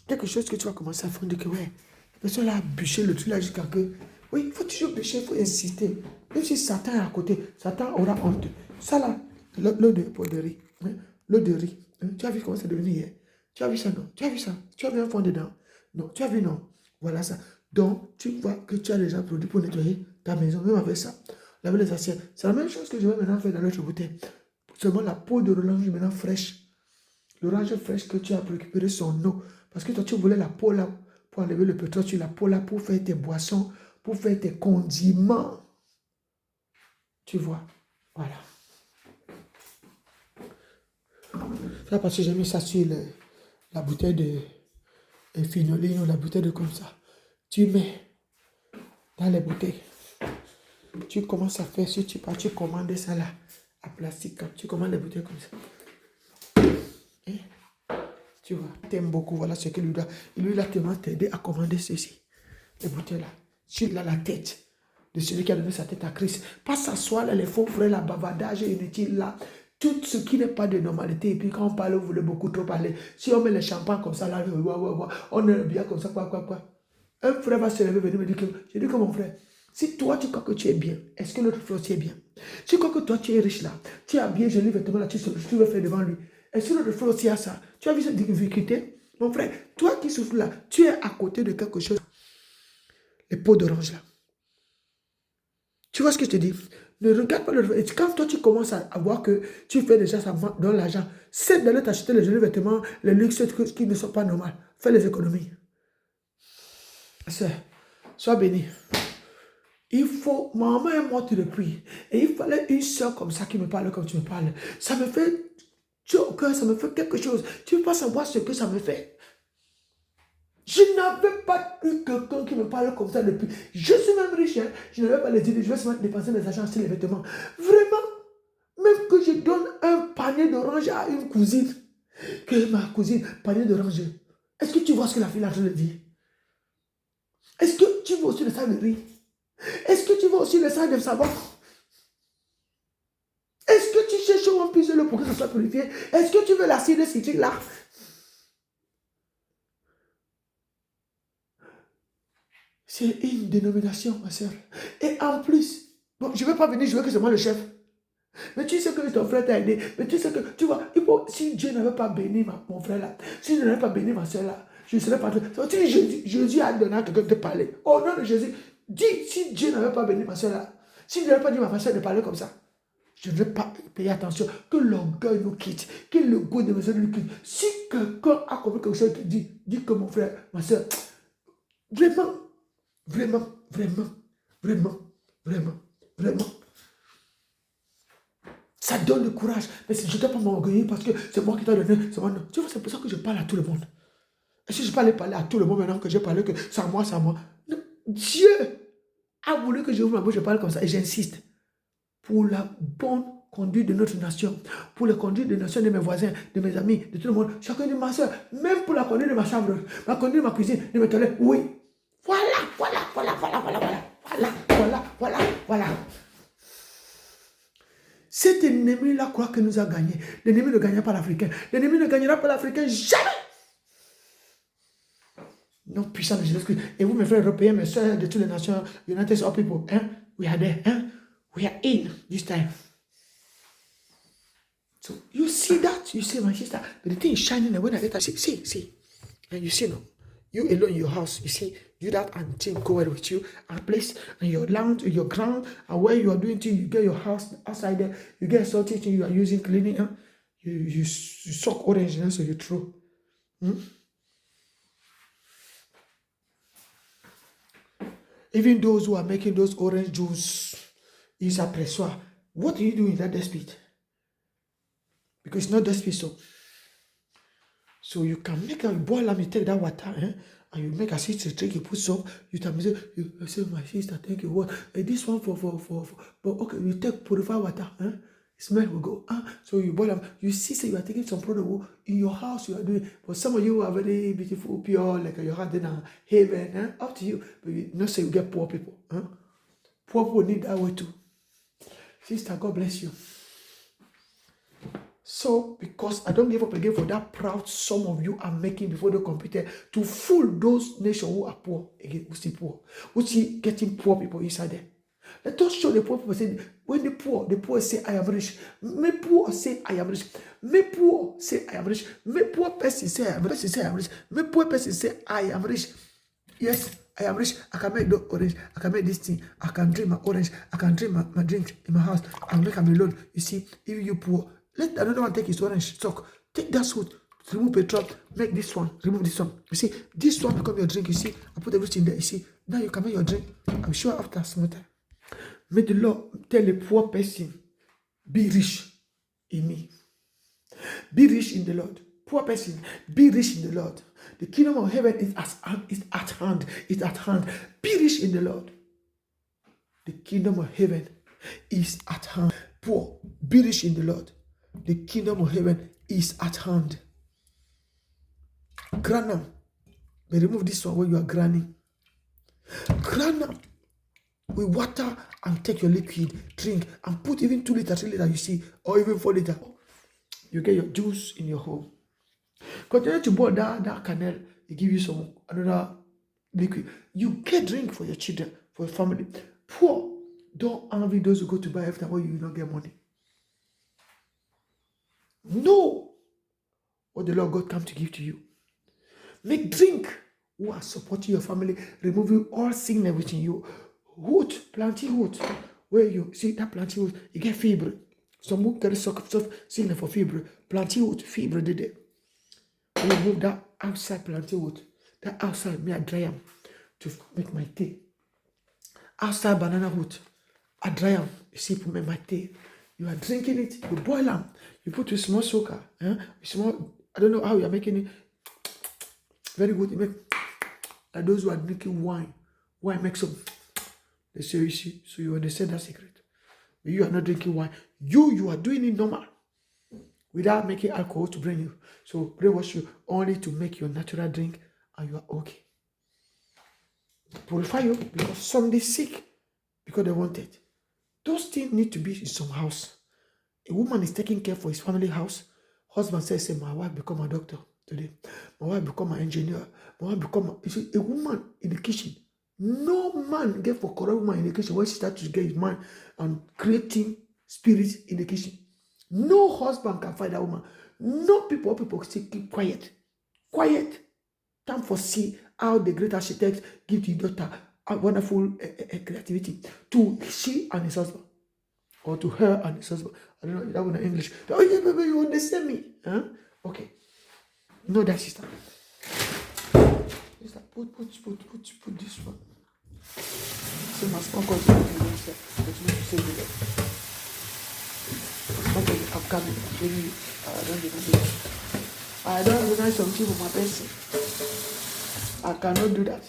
quelque chose que tu vas commencer à faire. Que ouais, la personne a bûché le truc là jusqu'à que. Oui, il faut toujours bûcher, il faut insister. Même si Satan est à côté, Satan aura honte. Ça là, l'eau de riz. Hein, l'eau de riz. Hein, tu as vu comment ça devenir hier? Tu as vu ça, non? Tu as vu ça? Tu as vu un fond dedans? Non, tu as vu, non? Voilà ça. Donc, tu vois que tu as déjà produit pour nettoyer ta maison, même avec ça. Laver les assiettes. C'est la même chose que je vais maintenant faire dans l'autre bouteille. Seulement la peau de l'orange maintenant fraîche. L'orange fraîche que tu as récupéré son eau. Parce que toi, tu voulais la peau là pour enlever le pétrole sur la peau là pour faire tes boissons, pour faire tes condiments. Tu vois? Voilà. Ça parce que j'ai mis ça sur la bouteille de finoline ou la bouteille de comme ça. Tu mets dans les bouteilles. Tu commences à faire, si tu pars, tu commandes ça là, à plastique. Tu commandes les bouteilles comme ça. Et, tu vois, t'aimes beaucoup, voilà ce que lui doit. Lui, il a tellement t'aider à commander ceci. Les bouteilles là. Sur la tête de celui qui a donné sa tête à Christ. Pas s'asseoir là, les faux frères, la bavardage inutile là. Tout ce qui n'est pas de normalité. Et puis quand on parle, vous voulez beaucoup trop parler. Si on met le champagne comme ça là, on est bien comme ça, quoi. Un frère va se lever, venir me dire que, je dis que mon frère, si toi tu crois que tu es bien, est-ce que l'autre frère aussi est bien? Si tu crois que toi tu es riche là, tu as bien joli vêtement là, tu veux faire devant lui, est-ce que l'autre frère aussi a ça? Tu as vu cette difficulté? Mon frère, toi qui souffres là, tu es à côté de quelque chose. Les peaux d'orange là. Tu vois ce que je te dis? Ne regarde pas le. Quand toi tu commences à voir que tu fais déjà ça dans l'argent, c'est d'aller t'acheter les jolis vêtements, les luxes qui ne sont pas normaux. Fais les économies. Sœur, sois béni. Il faut, maman est morte depuis. Et il fallait une soeur comme ça qui me parle comme tu me parles. Ça me fait, au cœur, ça me fait quelque chose. Tu ne peux pas savoir ce que ça me fait. Je n'avais pas eu quelqu'un qui me parle comme ça depuis. Je suis même riche, hein. Je n'avais pas les idées. Je vais seulement dépenser mes argent sur les vêtements. Vraiment, même que je donne un panier d'orange à une cousine, que ma cousine, panier d'orange. Est-ce que tu vois ce que la fille a en train de dire? Est-ce que tu vois aussi le sang de riz? Est-ce que tu vois aussi le sang de savon? Est-ce que tu cherches un plus le pour que ça soit purifié? Est-ce que tu veux l'acide citrique là? C'est une dénomination, ma soeur. Et en plus, bon, je ne vais pas venir jouer que c'est moi le chef. Mais tu sais que ton frère t'a aidé. Mais tu sais que, tu vois, si Dieu n'avait pas béni mon frère là, si Dieu n'avait pas béni ma soeur là, je ne serais pas... Jésus a donné à quelqu'un de parler. Au nom de Jésus, dis, si Dieu n'avait pas béni ma soeur là, si Dieu n'avait pas dit à ma soeur de parler comme ça, je ne vais pas payer attention. Que l'orgueil nous quitte, que le goût de mes soeurs nous quitte. Si quelqu'un a compris quelque chose, dis que mon frère, ma soeur, vraiment, vraiment, vraiment, vraiment, vraiment, vraiment. Ça donne le courage. Mais je ne dois pas m'orgueillir parce que c'est moi qui t'ai donné. C'est moi. Tu vois, c'est pour ça que je parle à tout le monde. Et si je peux aller parler à tout le monde maintenant que j'ai parlé que c'est à moi, c'est à moi. Non. Dieu a voulu que je ouvre ma bouche, je parle comme ça. Et j'insiste. Pour la bonne conduite de notre nation. Pour la conduite de la nation de mes voisins, de mes amis, de tout le monde. Chacun de ma soeur. Même pour la conduite de ma chambre. La conduite de ma cuisine, de mes toilettes. Oui. Voilà. Cet ennemi-là croit que nous a gagné. L'ennemi ne gagnera pas l'Africain. L'ennemi ne gagnera pas l'Africain jamais. Non, puissant de Jésus-Christ. Et vous, mes frères européens, mes soeurs de toutes les nations, United All People, hein? We are there, hein? We are in this time. So, you see that? You see, my sister? The thing is shining away. See. And you see, no? You alone in your house, you see, do that and thing go with you and place and your lounge, your ground, and where you are doing things, you get your house outside there, you get salty thing you are using cleaning, you suck orange and so you throw. Even those who are making those orange juice, is a pressoir. What do you do in that despite? Because it's not despite soap. So you can make a boil them, you take that water, and you make a sister drink, you put soap, you tell me, you say, my sister, thank you. What? This one for, but okay, you take purified water, smell will go. So you boil them. You see, say you are taking some product in your house, you are doing, but some of you are very beautiful, pure, like your heart in a haven, up to you. But you not say you get poor people. Poor people need that way too. Sister, God bless you. So, because I don't give up again for that proud some of you are making before the computer to fool those nations who are poor, again, who see poor, who see getting poor people inside them. Let us show the poor people, say, when the poor say, I am rich. Me poor say, I am rich. Me poor say, I am rich. Me poor person say, I am rich. Say, I am rich. Me poor person say, I am rich. Yes, I am rich. I can make the orange. I can make this thing. I can drink my orange. I can drink my drink in my house. I'll make them alone. You see, if you poor, let another one take his orange stock. Take that suit. Remove petrol. Make this one. Remove this one. You see, this one become your drink. You see, I put everything there. You see, now you can make your drink. I'm sure after some time. May the Lord tell a poor person, be rich in me. Be rich in the Lord. Poor person, be rich in the Lord. The kingdom of heaven is at hand. It's at hand. Be rich in the Lord. The kingdom of heaven is at hand. Poor, be rich in the Lord. The kingdom of heaven is at hand. Granum. May remove this one when you are granning. Granum. With water and take your liquid, drink, and put even 2 liters, 3 liters, you see, or even 4 liters. You get your juice in your home. Continue to boil that canal, it give you some another liquid. You get drink for your children, for your family. Poor, don't envy those who go to buy after when you don't get money. Know what the Lord God come to give to you. Make drink who are supporting your family, removing all sickness within you. Wheat, planting wheat, where you see that planting wheat, you get fibre. Some who carry stuff sickness for fibre. Planting wheat, fibre did it. When you move that outside planting wheat, that outside me I dry them to make my tea. Outside banana wheat, I dry them, you see, to make my tea. You are drinking it, you boil them, you put a small sugar, small, I don't know how you are making it. Very good, you make like those who are drinking wine. Wine makes some. They say, you see, so you understand that secret. But you are not drinking wine. You are doing it normal without making alcohol to bring you. So brainwash you only to make your natural drink and you are okay. Purify you because somebody sick because they want it. Those things need to be in some house. A woman is taking care for his family house. Husband says, my wife become a doctor today. My wife become an engineer. My wife become a woman in the kitchen. No man get for correct woman in the kitchen when she starts to get his mind and creating spirits in the kitchen. No husband can find that woman. No people still keep quiet. Quiet. Time for see how the great architect give the daughter a wonderful creativity to she and his husband. Or to her and his husband. I don't know that one in English. Oh yeah, baby, you understand me? Huh? Okay. No, that sister. Put this one. So my small cousin I'm coming. Maybe I don't recognize something for my person. I cannot do that.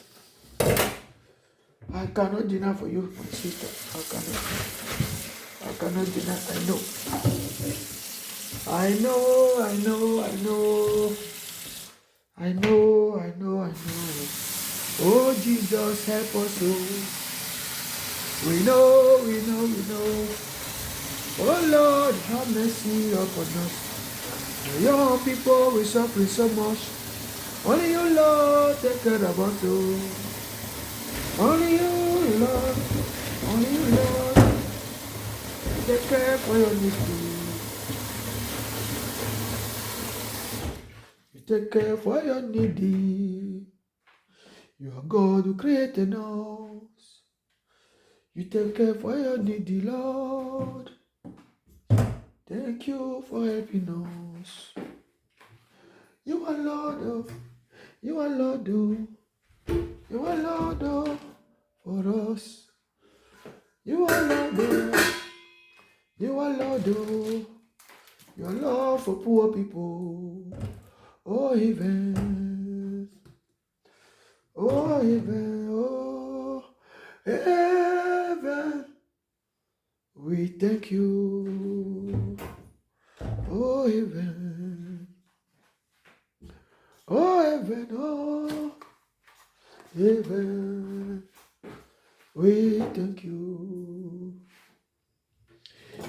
I cannot deny for you, my sister. I cannot deny. I know. Oh, Jesus, help us, oh. We know. Oh, Lord, have mercy upon us. Your people will suffer so much. Only you, Lord, take care of us, oh. Only you, Lord. Take care for your needs. You take care for your needy. You are God who created us. You take care for your needy, Lord. Thank you for helping us. You are Lord of for us. You are Lord, oh. You are Lord, oh. Your love for poor people. Oh, heaven. Oh, heaven. Oh, heaven. We thank you. Oh, heaven. Oh, heaven. Oh, heaven. We thank you.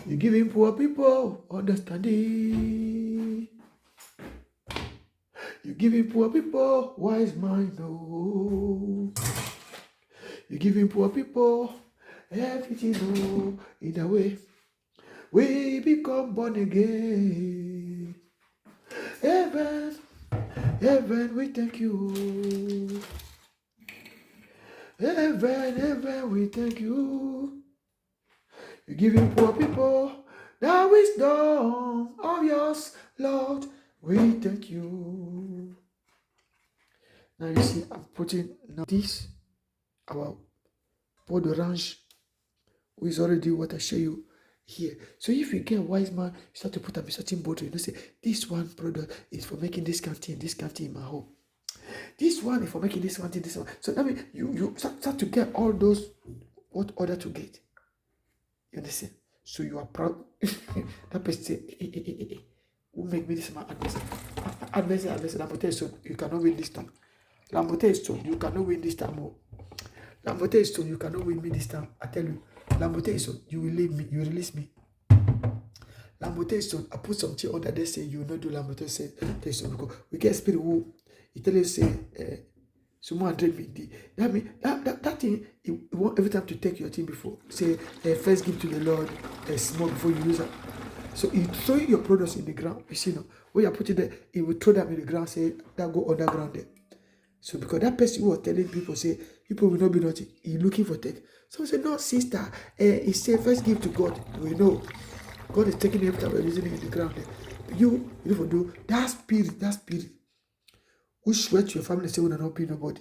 You giving poor people understanding. You giving poor people wise mind. Oh, you giving poor people everything. Oh, in a way we become born again. Heaven, heaven, we thank you. Heaven, heaven, we thank you. You giving poor people the wisdom of yours, Lord. We thank you. Now you see, I'm putting now this, our pot orange, who is already what I show you here. So if you get a wise man, you start to put up a certain bottle, you know, say, this one product is for making this kind of thing in my home. This one is for making this one thing, this one. So that means you start to get all those, what order to get. You understand? So you are proud. That person say, hey, who make me this man adverse, so you cannot win this time. Lambote stone, you cannot win this time. Lambote stone, you cannot win me this time. I tell you, Lambote stone, you will leave me, you release me. Lambote stone, I put something on that they say you will not do Lambote stone because we get spirit who he tell us say someone drink me. That mean that thing you want every time to take your thing before. Say first give to the Lord small before you use it. So you throw your products in the ground. You see, no, when you put it there, he will throw them in the ground, say that go underground there. So because that person who was telling people, say people will not be naughty, he looking for take. Someone say, no, sister, he say first give to God. We know God is taking every time we're using it in the ground there. You need to do that spirit who swear to your family, say will not be nobody.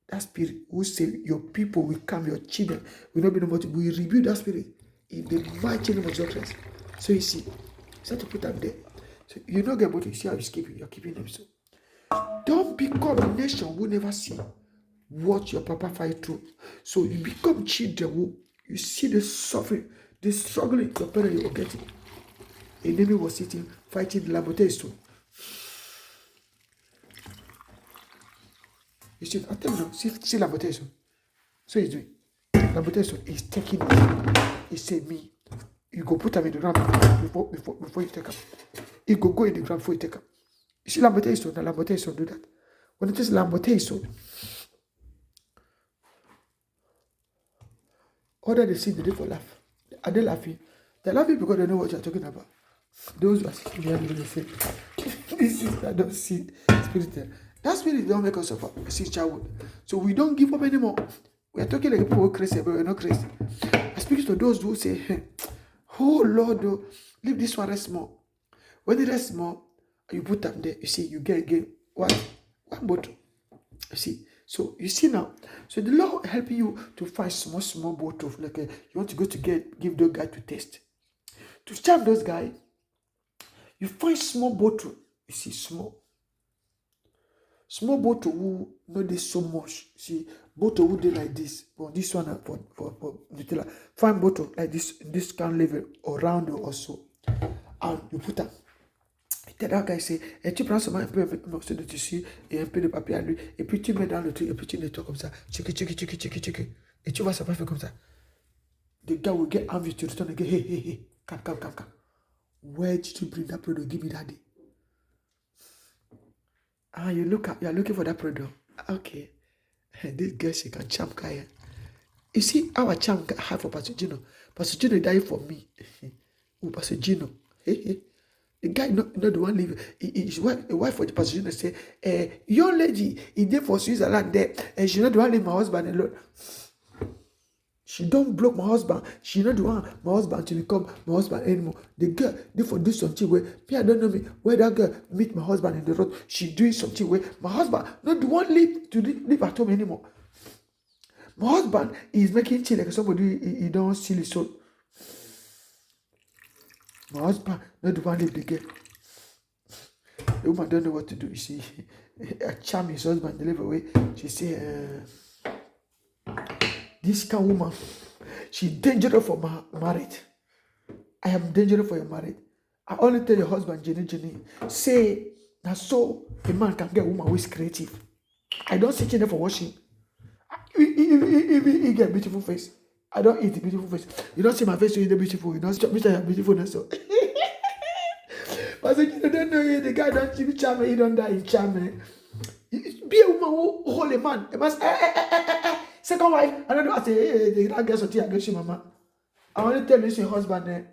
That spirit who say your people will come, your children will not be nobody. We rebuke that spirit in the mighty name of Jesus Christ. So you see, start to put them there. So you not get what you see how you're keeping them so. Don't become a nation who never see what your papa fight through. So you become children who you see the suffering, the struggling your parents you were getting. Enemy was sitting, fighting the Lambote. You see, I tell you now, see Lambote. So he's doing. Lambote is taking me. He said, me, you go put them in the ground before you take them. You go in the ground before you take them. You see Lambote do that. When it is Lambote, other they see the day for laugh. Are they laughing? They're laughing because they know what you're talking about. Those who are sitting here, they say, this is that don't see spirit there. That spirit don't make us suffer. See childhood. So we don't give up anymore. We are talking like people who are crazy, but we're not crazy. I speak to those who say, oh Lord, leave this one rest more. When it rests more, you put them there, you see, you get again one bottle. You see, so you see now, so the Lord helping you to find small bottle, like you want to go to give those guys to taste. To charm those guys, you find small bottle, you see, small bottle who not they so much. See, bottle who they like this, but this one for Nutella. Find bottle like this kind level or round or so, and you put them. Tell that guy say, et tu prends seulement un peu avec morceau de tissu et un peu de papier à lui, et puis tu mets dans le truc, et puis tu nettoies comme ça, check. Et tu vois, ça va faire comme ça. The guy will get angry to return again. Hey, come. Where did you bring that product? Give me that day. You're looking for that product. Okay. This girl, she can charm Kaya. You see, our charm have for Pastor Gino. Pastor Gino died for me. Oh, Pastor Gino. Hey. The guy not the one leaving. His wife for the Pastor Gino say, young lady, he did for Switzerland there, and she not the one leave my husband alone. She don't block my husband. She not the one my husband to become my husband anymore. The girl did for do something where me I don't know me where that girl meet my husband in the road. She doing something where my husband not the one live at home anymore. My husband is making tea like somebody he don't steal his soul. My husband not the one leave the girl. The woman don't know what to do. You see, I charm his husband, they live away. She say, this kind of woman, she's dangerous for my marriage. I am dangerous for your marriage. I only tell your husband, Jenny, say, now so a man can get a woman who is creative. I don't sit in there for watching. He get beautiful face. I don't eat the beautiful face. You don't see my face, you eat the beautiful. You don't see Mr. Beautiful. So. But you don't know the guy don't be charming, he don't die in charming. Be a woman who hold a man. A man say, second wife. I don't know. I say, hey, that girl something against you, mama. I want to tell you, your husband,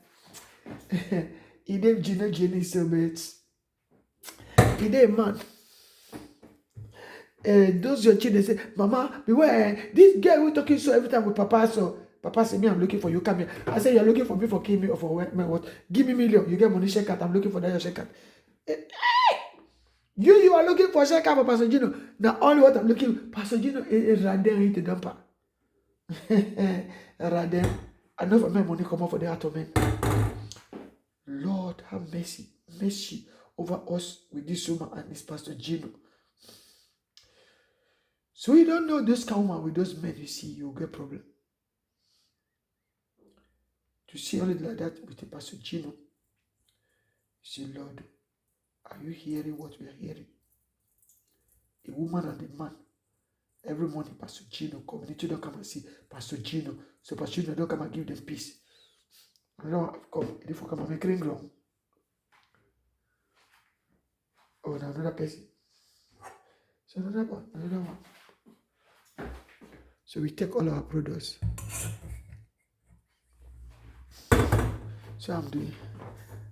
he named Jenny so much. He named man. Those your children say, mama, beware. This girl we talking so every time with papa. So papa say, me, I'm looking for you. Come here. I say, you're looking for me for kill me or for what? Give me million. You get money, shake out. I'm looking for that your shake out. You are looking for shake out for Pastor Gino. Now only what I'm looking, Pastor Gino is Raden hit the dumper. Raden, I know for my money come out for the atonement. Lord, have mercy over us with this woman and this Pastor Gino. So you don't know this kind of woman with those men, you see, you'll get problem. To see only like that with the Pastor Gino, you see, Lord, are you hearing what we are hearing? A woman and a man. Every morning, Pastor Gino, community don't come and see Pastor Gino. So Pastor Gino don't come and give them peace. I don't come, if you come and make ring wrong. Oh, now another person. So another one. So we take all our products. So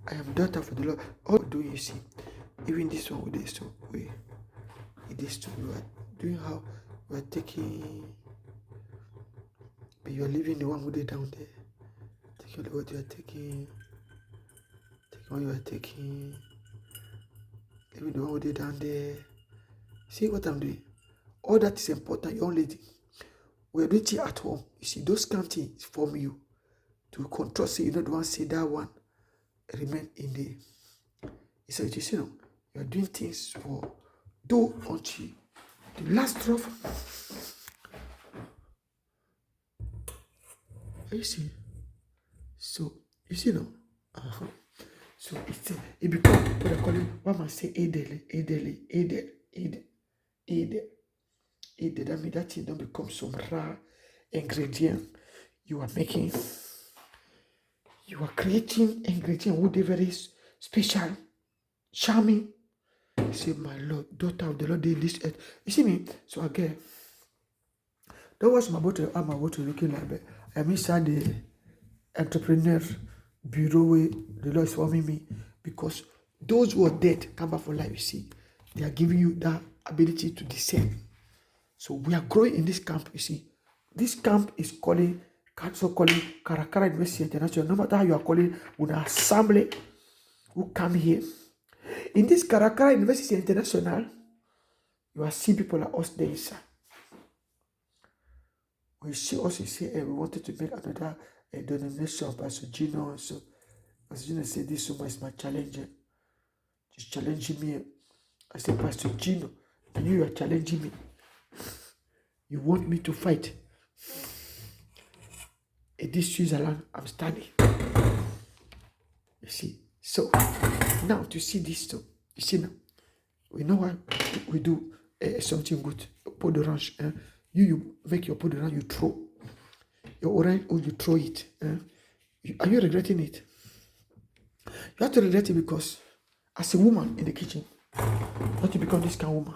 I am daughter for the Lord. All do you see? Even this one with this two. This two, we are doing how we are taking. But you are leaving the one who did down there. Taking what you are taking. Taking what you are taking. Leaving the one who did down there. See what I'm doing? All that is important, young lady. We are doing it at home. You see, those kind of things form you to control. So you don't want to say that one remain in the. So you see, you are doing things for do until the last drop. You see, so you see now. So it becomes what I call it. What I say, Edel. That means that thing don't become some raw ingredient you are making. You are creating ingredient would be very special, charming. You say, my Lord, daughter of the Lord, did this earth. You see me? So again, don't watch my bottle. I'm my bottle looking like that. I'm inside the entrepreneur bureau where the Lord is forming me, because those who are dead come back for life. You see, they are giving you that ability to discern. So we are growing in this camp. You see, this camp is calling Karakara University International. No matter how you are calling, with an assembly who come here. In this Karakara University International, you are seeing people like us there inside. We see us, you say, we wanted to make another denomination of Pastor Gino. So Pastor Gino said, this woman is my challenger. She's challenging me. I said, Pastor Gino, and you are challenging me. You want me to fight. In this Switzerland, I'm standing. You see. So, now to see this stuff, you see now, we know why we do something good. Pot d'orange. You make your pot d'orange, you throw. Your orange, or you throw it. Are you regretting it? You have to regret it because as a woman in the kitchen, you have to become this kind of woman.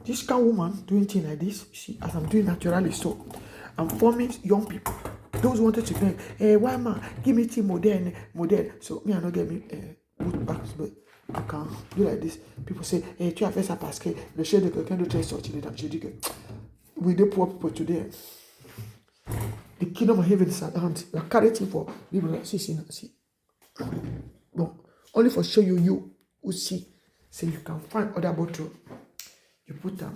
This kind of woman doing things like this, see, as I'm doing naturally, so I'm forming young people. Those who wanted to beg, hey, why man, give me tea modern. So me, I don't get me boot bags, but I can do like this. People say, hey, tu as fait ça parce que le chef de quelqu'un d'autre est sorti dedans. Je dis que we the poor people today. The kingdom of heaven is at hand. We are carrying for people like see. But only for show you who see. So you can find other bottle. You put them.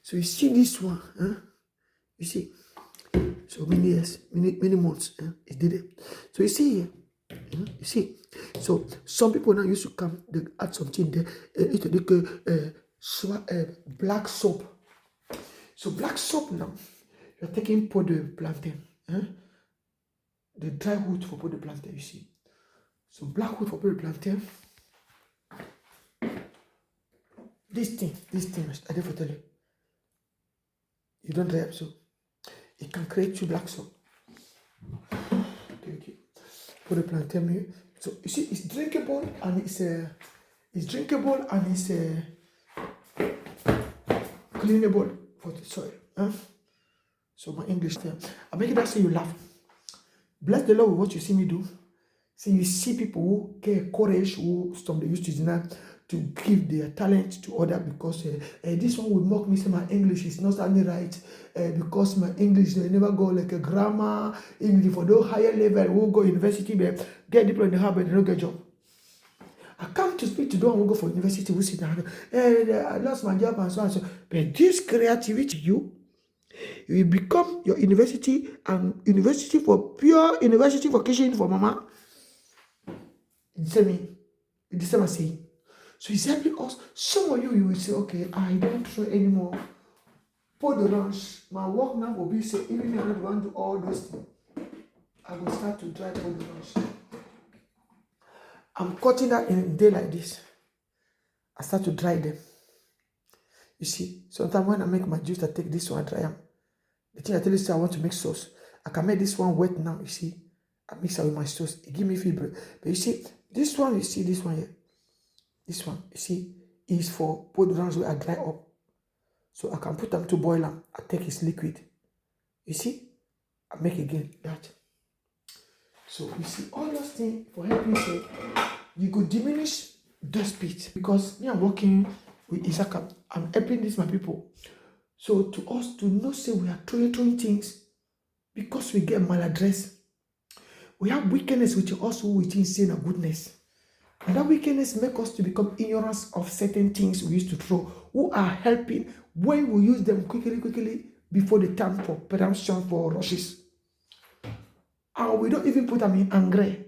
So you see this one, huh? You see, so many years, many months, he did it. So you see here, you see. So some people now used to come, they add something there, black soap. So black soap now, you're taking pot de plantain, the dry wood for pot de plantain, you see. So black wood for pot de plantain. This thing, I didn't tell you. You don't dry up, so it can create two black soap. Okay. Pot de plantain. So you see, it's drinkable and it's cleanable for the soil. So my English there. I make that say you laugh. Bless the Lord with what you see me do. See, you see people who get courage, who some they used to deny to give their talent to others because this one will mock me, say my English is not standing right because my English they never go like a grammar English for those higher level who go university but get diploma in the Harvard and don't get job. I come to speak to those who go for university who sit down. I lost my job and so on. So, but this creativity, you will become your university and university for pure university vocation for mama. It's the same as saying. So he's helping us. Some of you will say, okay, I don't try anymore. For the lunch, my work now will be say, even if I don't want to do all those things, I will start to dry for the lunch. I'm cutting that in a day like this. I start to dry them. You see, sometimes when I make my juice, I take this one, dry them. The thing I tell you, I want to make sauce. I can make this one wet now, you see. I mix it with my sauce. It gives me fiber. But you see, this one, you see, this one here. This one, you see, is for both rounds where I dry up. So I can put them to boil them. I take his liquid. You see, I make again that. So you see, all those things for helping say, you could diminish dust pit because me I'm working with Isaac. I'm helping these my people. So to us to not say we are throwing things because we get maladress. We have wickedness which also within sin and goodness. And that wickedness makes us to become ignorant of certain things we used to throw, who are helping when we use them quickly before the time for production for rushes. And we don't even put them in angry.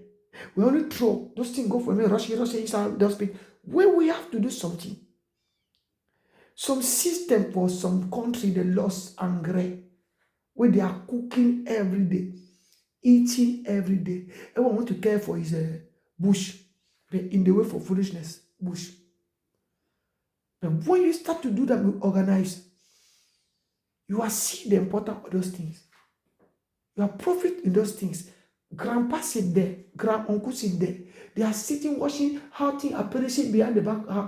We only throw those things go for me, rush inside those people. When we have to do something. Some system for some country they lost angry, where they are cooking every day, eating every day. Everyone want to care for his bush. In the way for foolishness, bush. But when you start to do that, you organize. You are seeing the importance of those things. You are profit in those things. Grandpa sit there, granduncle sit there. They are sitting watching how things are perishing behind the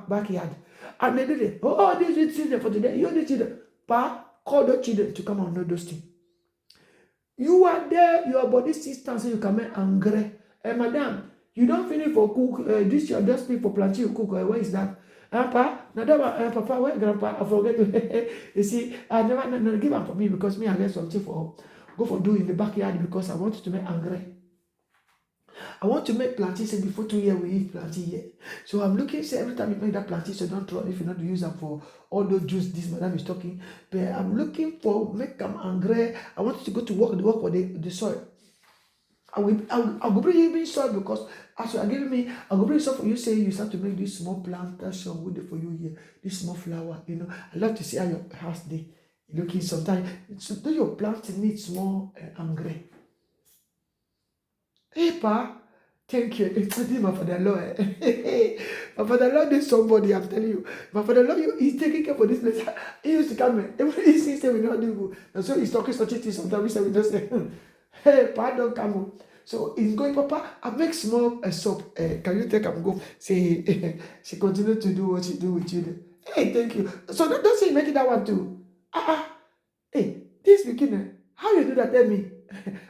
backyard. And they did this is children for today. You need children. Pa, call the children to come and know those things. You are there, your body system so you can make angry. Madam, you don't finish for cook. This your just speak for plantain you cook. Where is that? Papa, Papa, where Grandpa? I forget to. You see, I never give up for me because me I get something for go for do in the backyard because I want to make angry. I want to make plantain. Say before 2 years we eat plantain here. So I'm looking. Say every time you make that plantain, so don't throw if you not use them for all those juice. This madam is talking. But I'm looking for make them angry. I want you to go to work for the soil. I will bring you in soil because as you are giving me, I will bring soil for you. Say you start to make this small plantation wood for you here, this small flower. You know, I love to see how your house day looking. Sometimes so do your plant needs more angry. Hey, Pa, thank you. It's my father-in-law. My father-in-law is somebody. I'm telling you, my father-in-law he's taking care for this place. He used to come. Every sister will not do good. And so he's talking such a thing. Sometimes we just say, hey, Pa, don't come. So he's going, Papa, I make small soap. Can you take and go? Say, she continue to do what she do with you. Hey, thank you. So don't say make it that one too. Hey, this beginner, how you do that? Tell me.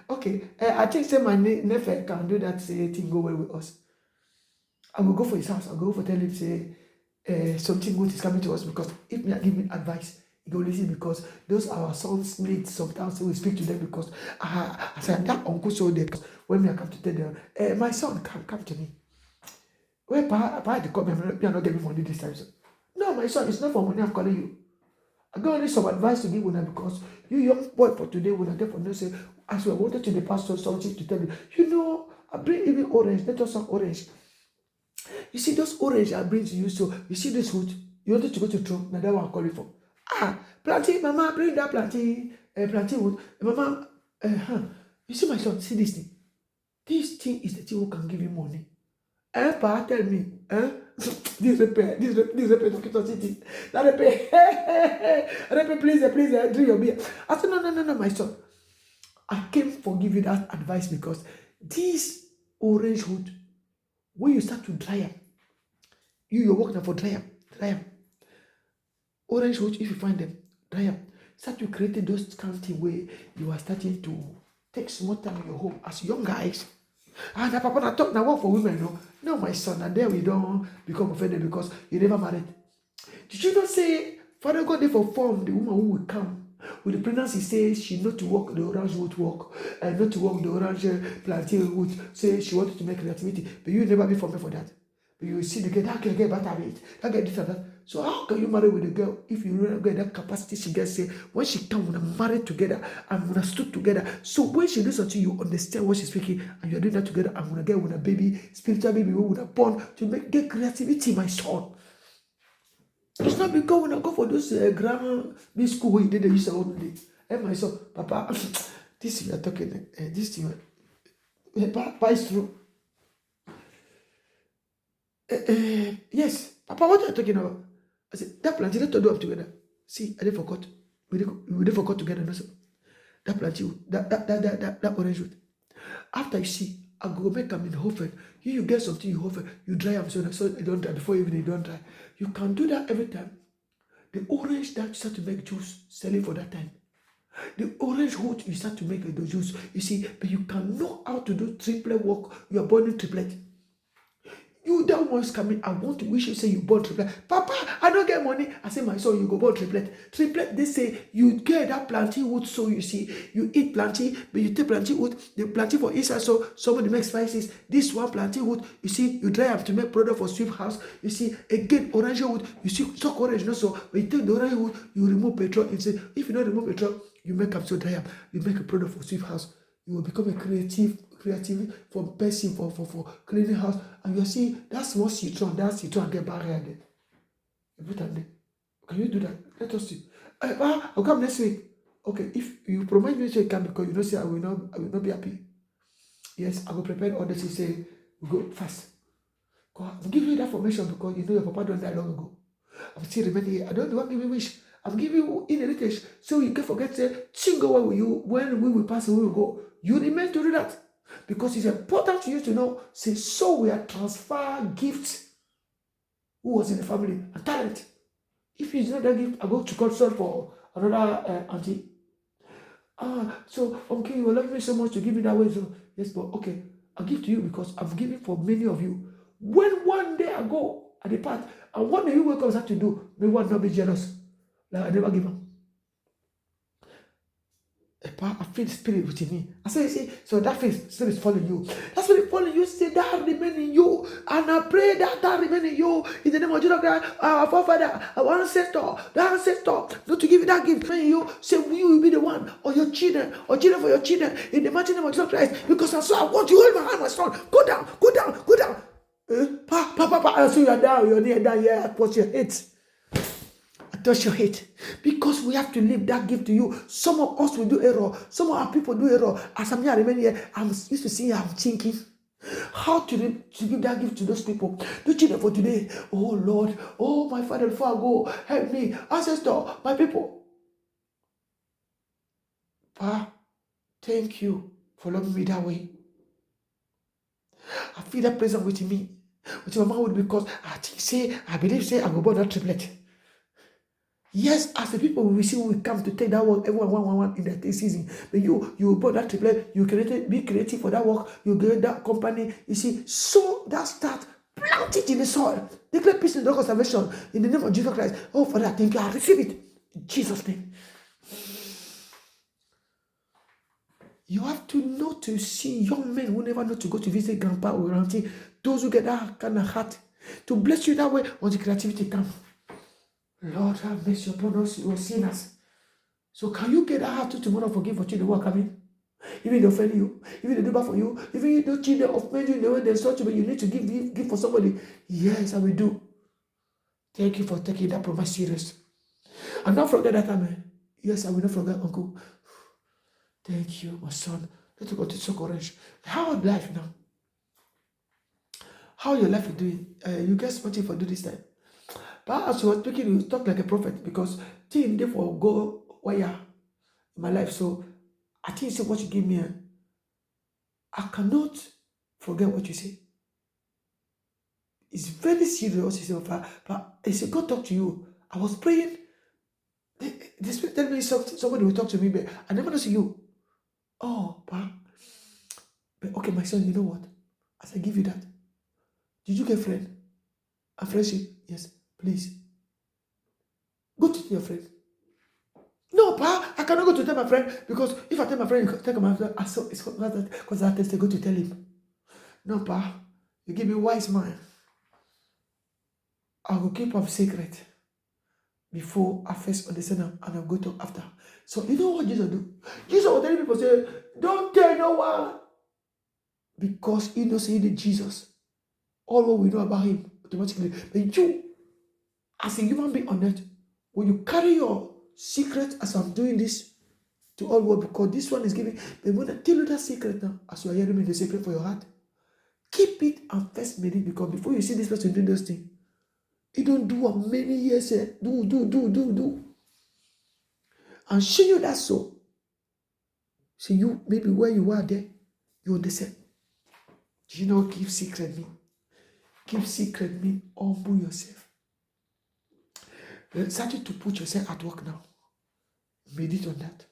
Okay, I think say my nephew can do that. Say thing go well with us. I will go for his house. I'll go for tell him say something good is coming to us because if me give me advice. Go listen because those our sons need sometimes we speak to them because I said that uncle so they when I come to tell them, my son come to me. Where Pa to come me are not getting money this time. So. No, my son, it's not for money I'm calling you. I got only some advice to give you because you young boy for today when I get for no say as we wanted to the pastor something to tell you, I bring even orange, not just some orange. You see those orange I bring to you, so you see this wood, you wanted to go to throw, now that one I call it for. Plantain, mama, bring that plantain wood. Mama, you see my son, see this thing. This thing is the thing who can give you money. Pa, tell me, this repair, Dr. City. That repair, please, drink your beer. I said, no, my son. I came for give you that advice because this orange wood, when you start to dry up, you're working for dry up. Orange wood, if you find them, dry up. Start to create those county where you are starting to take small time in your home as young guys. And Papa, I talk now for women, no, my son, and there we don't become offended because you never married. Did you not say, Father God, they form the woman who will come? With the pregnancy says she not to walk the orange wood walk, and not to walk the orange plantain wood, say she wanted to make creativity, but you never be formed for that. But you see the girl, that can get better at it, that get this and that. So how can you marry with a girl if you really get that capacity she gets say when she come when I'm married together and when I stood together. So when she listens to you, understand what she's speaking, and you're doing that together, I'm gonna get with a baby, spiritual baby, we would have born to get creativity, my son. It's not because when I go for those grammar school where you did the use of only. And my son, Papa, this thing you're talking, this thing, Papa is true. Yes, Papa, what are you talking about? I said, that plantain, let's do up together. See, I didn't forgot. We didn't forgot together. No, so. That plantain, that orange wood. After you see, I go make them in the oven. You get something you oven, you dry them so they don't dry. Before even they don't dry. You can do that every time. The orange that you start to make juice, sell it for that time. The orange wood, you start to make the juice. You see, but you can know how to do triplet work. You are born in triplet. You that one's coming, I want to wish you say you born triplet. Papa, I don't get money. I say, my son, you go born triplet. Triplet, they say you get that plantain wood, so you see, you eat plantain, but you take plantain wood, the plantain for inside, so somebody makes spices. This one plantain wood, you see, you dry up to make product for sweep house. You see, again, orange wood, you see, stock orange, no, so when you take the orange wood, you remove petrol. And say, if you don't remove petrol, you make up so dry up, you make a product for sweep house. You will become a creative for person for cleaning house, and you see that's more citron get barrier there. You put that there. Can you do that? Let us see. I'll come next week. Okay, if you promise me to come because you know say I will not be happy. Yes, I will prepare all this. You say we go fast. God, I'm giving you that information because you know your papa don't die long ago. I'm still remaining here. I don't want me wish. I'm giving you inheritance so you can forget say single one with you when we will pass away we will go. You remain to do that. Because it's important for you to know, say, so we are transfer gifts who was in the family and talent. If you know that gift, I go to consult for another auntie. So okay, you will love me so much to give me that way. So yes, but okay, I'll give to you because I'm giving for many of you. When one day I go at the path, and what do you wake up have to do? May one not be jealous. Like I never give up. I feel the spirit within me. I say, see, so that spirit is following you. That spirit following you, say that remain in you. And I pray that remain in you. In the name of Jesus Christ, our forefather, our ancestor, not to give you that gift. Remain in you. Say, you will be the one, or your children, or children for your children, in the mighty name of Jesus Christ. Because I want you to hold my hand, my son. Go down. Pa, I see you are down, you're near down, yeah, what's your head? Touch your head because we have to leave that gift to you. Some of us will do error. Some of our people do error. As I'm here, I'm used to see. I'm thinking how to give that gift to those people. The children for today. Oh Lord, oh my Father, before I go, help me, ancestor, my people. Pa, thank you for loving me that way. I feel that presence with me, with my mouth because I believe I go born that triplet. Yes, as the people we see will come to take that work, everyone one in the season. But you bought that triplet, you be creative for that work, you get that company, you see, so that start, plant it in the soil. Declare peace and conservation in the name of Jesus Christ. Oh, Father, thank you. I receive it in Jesus' name. You have to know to see young men who never know to go to visit grandpa or auntie, those who get that kind of heart, to bless you that way when the creativity comes. Lord, have mercy upon us, you are sinners. So can you get that heart to tomorrow forgive for children who are coming? Even they offend you, even they do bad for you, even you don't children offend you in the way they insult you, but you need to give for somebody. Yes, I will do. Thank you for taking that promise serious. And not forget that time. Yes, I will not forget, Uncle. Thank you, my son. Let us continue to courage. How is life now? How your life is doing? You get something for do this time. But as you were speaking, you talk like a prophet because things therefore go wire in my life. So I think say what you give me. I cannot forget what you say. It's very serious. He said, but he said, God talk to you. I was praying. The Spirit tell me something. Somebody will talk to me, but I never know see you. Oh, but okay, my son, you know what? As I give you that, did you get friend? A friendship? Yes, please. Go to your friend. No, pa, I cannot go to tell my friend because if I tell my friend, you tell my friend, I saw it's because I have to go to tell him. No, pa, you give me wise mind. I will keep up secret before I first understand them and I'll go talk after. So you know what Jesus do? Jesus will tell people say, don't tell no one. Because he knows he did Jesus. All what we know about him automatically. But you, as a human being on earth, when you carry your secret as I'm doing this to all world, because this one is giving, but when I tell you that secret now, as you are hearing me, the secret for your heart, keep it and first made it, because before you see this person doing those things, he don't do what many years do. And show you that so. So you, maybe where you are there, you understand. You know, keep secret me. Keep secret me. Humble yourself. Starting to put yourself at work now. Meditate on that.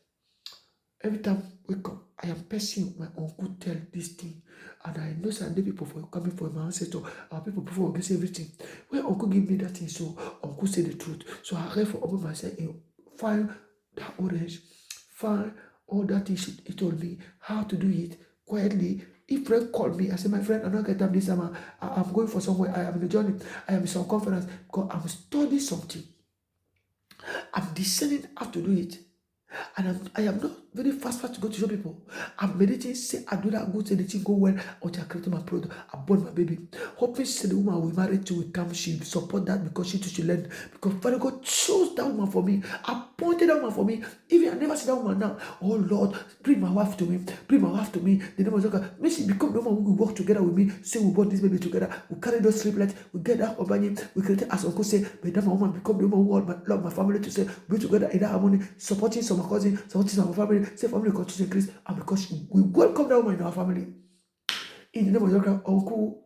Every time I wake up, I am pursuing my uncle tell this thing. And I know some people for coming for my ancestor, our people before against everything. When uncle give me that thing, so uncle say the truth. So I read for all myself, find that orange, find all that he told me, how to do it quietly. If friend called me, I say, my friend, I'm not getting time this time. I'm going for somewhere. I am in a journey. I am in some conference because I'm studying something. I'm discerning how to do it. And I am not very fast to go to show people. I'm meditating, say I do that good, say the thing go well until I create my product. I born my baby. Hoping say the woman we married to will come, she support that because she too should learn. Because Father God chose that woman for me, appointed that woman for me. Even I never see that woman now. Oh Lord, bring my wife to me, bring my wife to me. The name of God, may she become the woman who will work together with me. Say we born this baby together, we carry those triplets, we get that company, we create as Uncle say, but that my woman become the woman who love my family to say, be together in that harmony, supporting some cousin, supporting our family, say family continue to increase, and because we welcome that woman in our family. In the name of God, Uncle,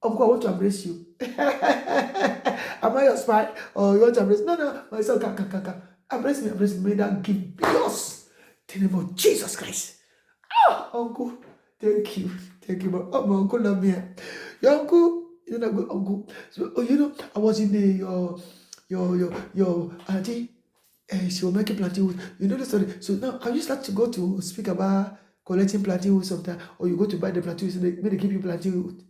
I want to embrace you. Am I your spy? Or you want to embrace? No, my son, come. Embrace me, may that give be yours. In the name of Jesus Christ. Uncle, thank you, but my uncle love me. Your uncle, you're not good uncle. So, I was in your auntie. She was making plantain wood. You know the story. So now, can you start to go to speak about collecting plantain wood sometime, or you go to buy the plantain wood, so they give you plantain wood,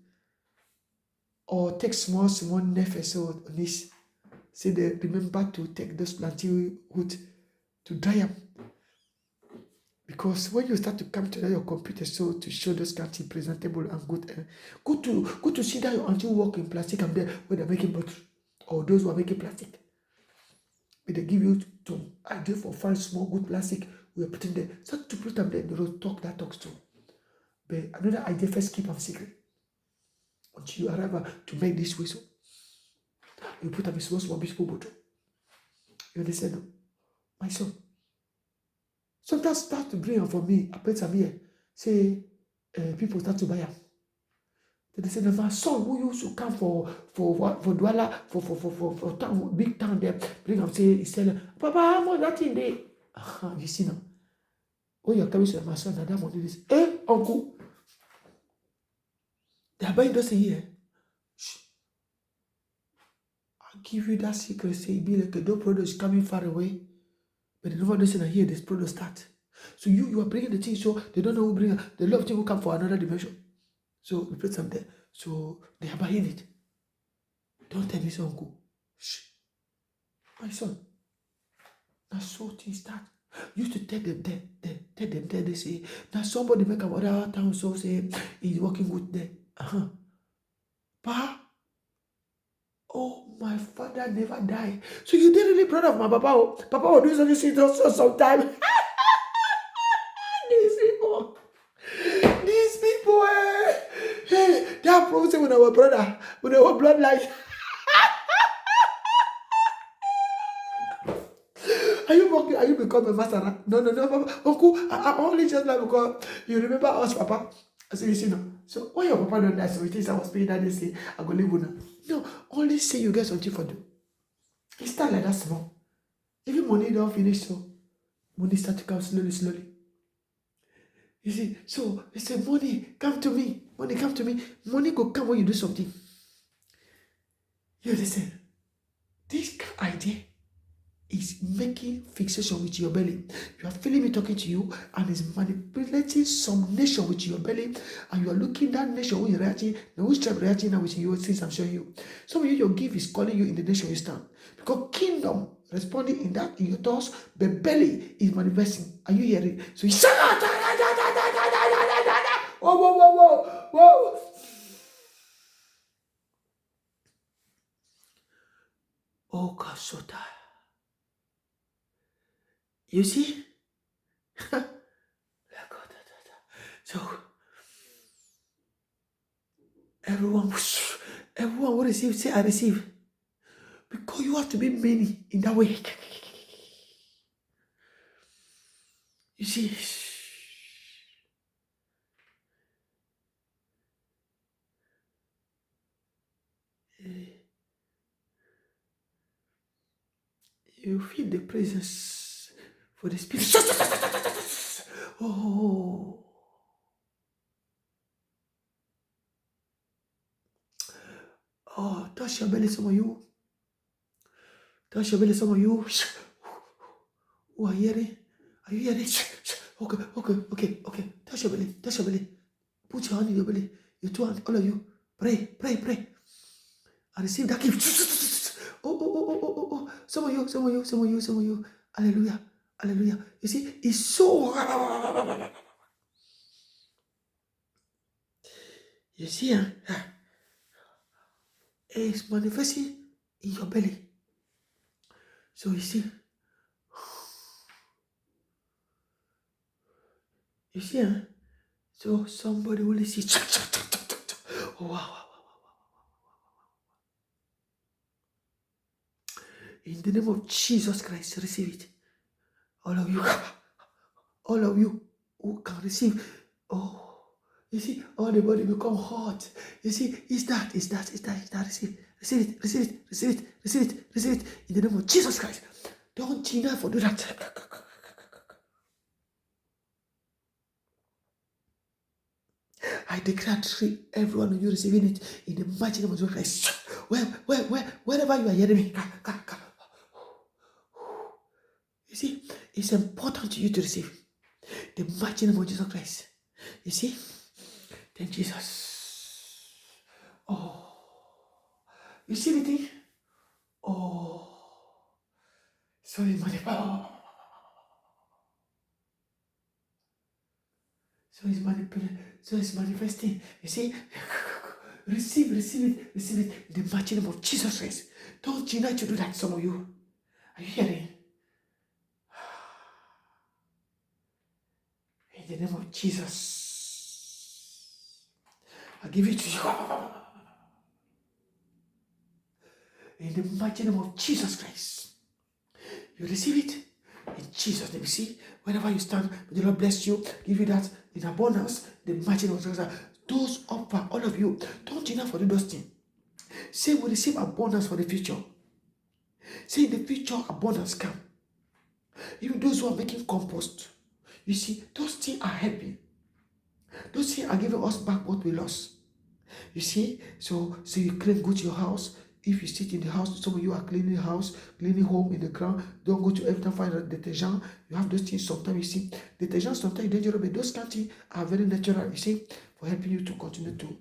or take small nefes on this. Say they remember to take those plantain wood to dry them. Because when you start to come to your computer so to show those kinds of presentable and good to see that your auntie work in plastic and there where they're making bottle, or those who are making plastic. But they give you to idea for find small good plastic, we are putting there. Start to put them there in the road, talks too. But another idea first keep them secret. Until you arrive to make this whistle. You put them in small beautiful bottle. You understand? My son. Sometimes start to bring them for me. I put some here. Say people start to buy them. They say, my son who used to come for Douala, for town, big town there, bring up, say, he's selling, Papa, how much that thing there? You see now. When you're coming to my son, that money is, uncle, they are buying those here. Shh. I'll give you that secret, say, be like a dope product is coming far away, but they never listen and hear this product start. So you are bringing the thing, so they don't know who bring it. The love thing will come for another dimension. So we put some there. So they are buying it. Don't tell me so, uncle. Shh. My son, now so things start. Used to tell them there, they say, now somebody make another town so say he's working with them. Pa, oh, my father never died. So you didn't really proud of my papa. Oh. Papa will do something so sometime. These people, hey, they are promising with our brother, with our bloodline. Are you working? Are you becoming a master? No, Papa. Uncle, I only just like because you remember us, Papa. I say, you see, no. So when your papa don't die, so it is I was paying that they say, I go live with now. No, only say you get something for them. It start like that small. Even money don't finish, so money start to come slowly. You see, so they say, money, come to me. Money, come to me. Money go come when you do something. You understand? This idea is making fixation with your belly. You are feeling me talking to you, and is manipulating some nation with your belly, and you are looking that nation who is reacting, now which tribe reacting now with you, since I'm showing you. Some of you, your gift is calling you in the nation you stand. Because kingdom responding in that in your thoughts, the belly is manifesting. Are you hearing? So you say, whoa. Oh, Kasota. You see? So everyone will receive. Say, I receive. Because you have to be many in that way. You see? You feel the presence for the Spirit. Oh. Oh, touch your belly, some of you. Touch your belly, some of you. Oh, are you hearing? Are you hearing? Okay. Touch your belly. Put your hand in your belly. Your two hands, all of you. Pray. I receive that gift. Oh. Some of you. Hallelujah. You see, it's so. You see, it's manifesting in your belly. So you see, so somebody will see. Oh, wow. In the name of Jesus Christ, receive it. All of you who can receive. Oh, you see, all the body become hot. You see, it's that. Receive it. In the name of Jesus Christ. Don't deny for do that. I declare everyone of you receiving it in the mighty name of Jesus Christ. Wherever you are hearing me. You see, it's important to you to receive the mighty name of Jesus Christ. You see? Thank Jesus. Oh. You see the thing? Oh. So it's manifesting. So it's manifesting. You see? Receive it. The mighty name of Jesus Christ. Don't deny to do that, some of you. Are you hearing? In the name of Jesus, I give it to you. In the mighty name of Jesus Christ, you receive it in Jesus' name. You see, wherever you stand, may the Lord bless you, give you that in abundance. The mighty name of Jesus. Those upper, all of you, don't deny for those things. Say we receive abundance for the future. Say in the future, abundance come. Even those who are making compost, you see, those things are helping. Those things are giving us back what we lost. You see, so you clean, go to your house. If you sit in the house, some of you are cleaning the house, cleaning home in the ground. Don't go to every time find a detergent. You have those things sometimes, you see. Detergent sometimes dangerous, but those kind of things are very natural, you see, for helping you to continue to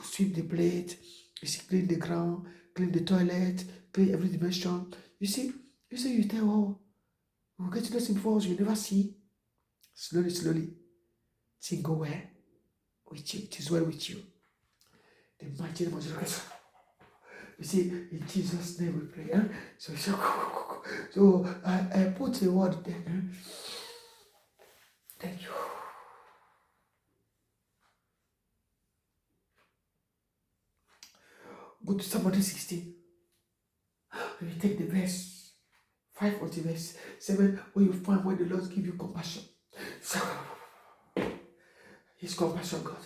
sweep the plate, you see, clean the ground, clean the toilet, clean every dimension. You see, You say you tell, oh, we'll get to those infos you never see. Slowly, slowly. Things go where? With you. It is well with you. The mighty name of Jesus. You see, in Jesus' name we pray. So I put the word there. Thank you. Go to Psalm 116. And you take the verse 5 or the verse 7, where you find where the Lord give you compassion. His compassion, God.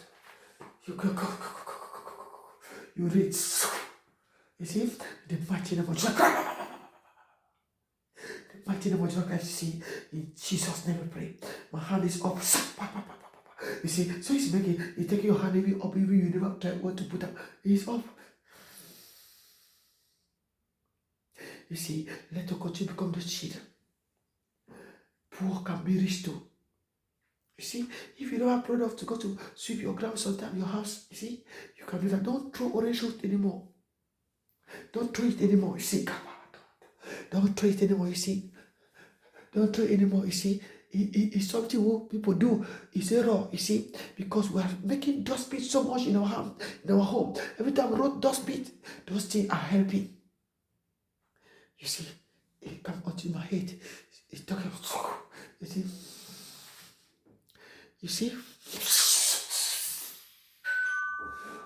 You read. You see, the mighty name of Jesus. The mighty name of Jesus Christ. You see, in Jesus' name we pray. My hand is up. You see, so he's making, you take your hand even up, even you never try what to put up. It's up. You see, let us continue to become the children. Poor can be restored. You see, if you don't have product to go to sweep your ground sometime, your house, you see, you can do that. Don't throw orange root anymore. Don't throw it anymore, you see. Don't throw it anymore, you see. Don't throw it anymore, you see. It's something what people do. It's error, you see, because we are making dust bit so much in our home. Every time we wrote dust bit, those things are helping. You see, it comes onto my head. It's talking. You see. You see?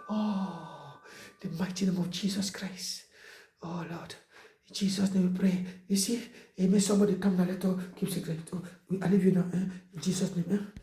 Oh, the mighty name of Jesus Christ. Oh, Lord. In Jesus' name we pray. You see? Amen. Somebody come now. Let us keep secret. I leave you now. In Jesus' name.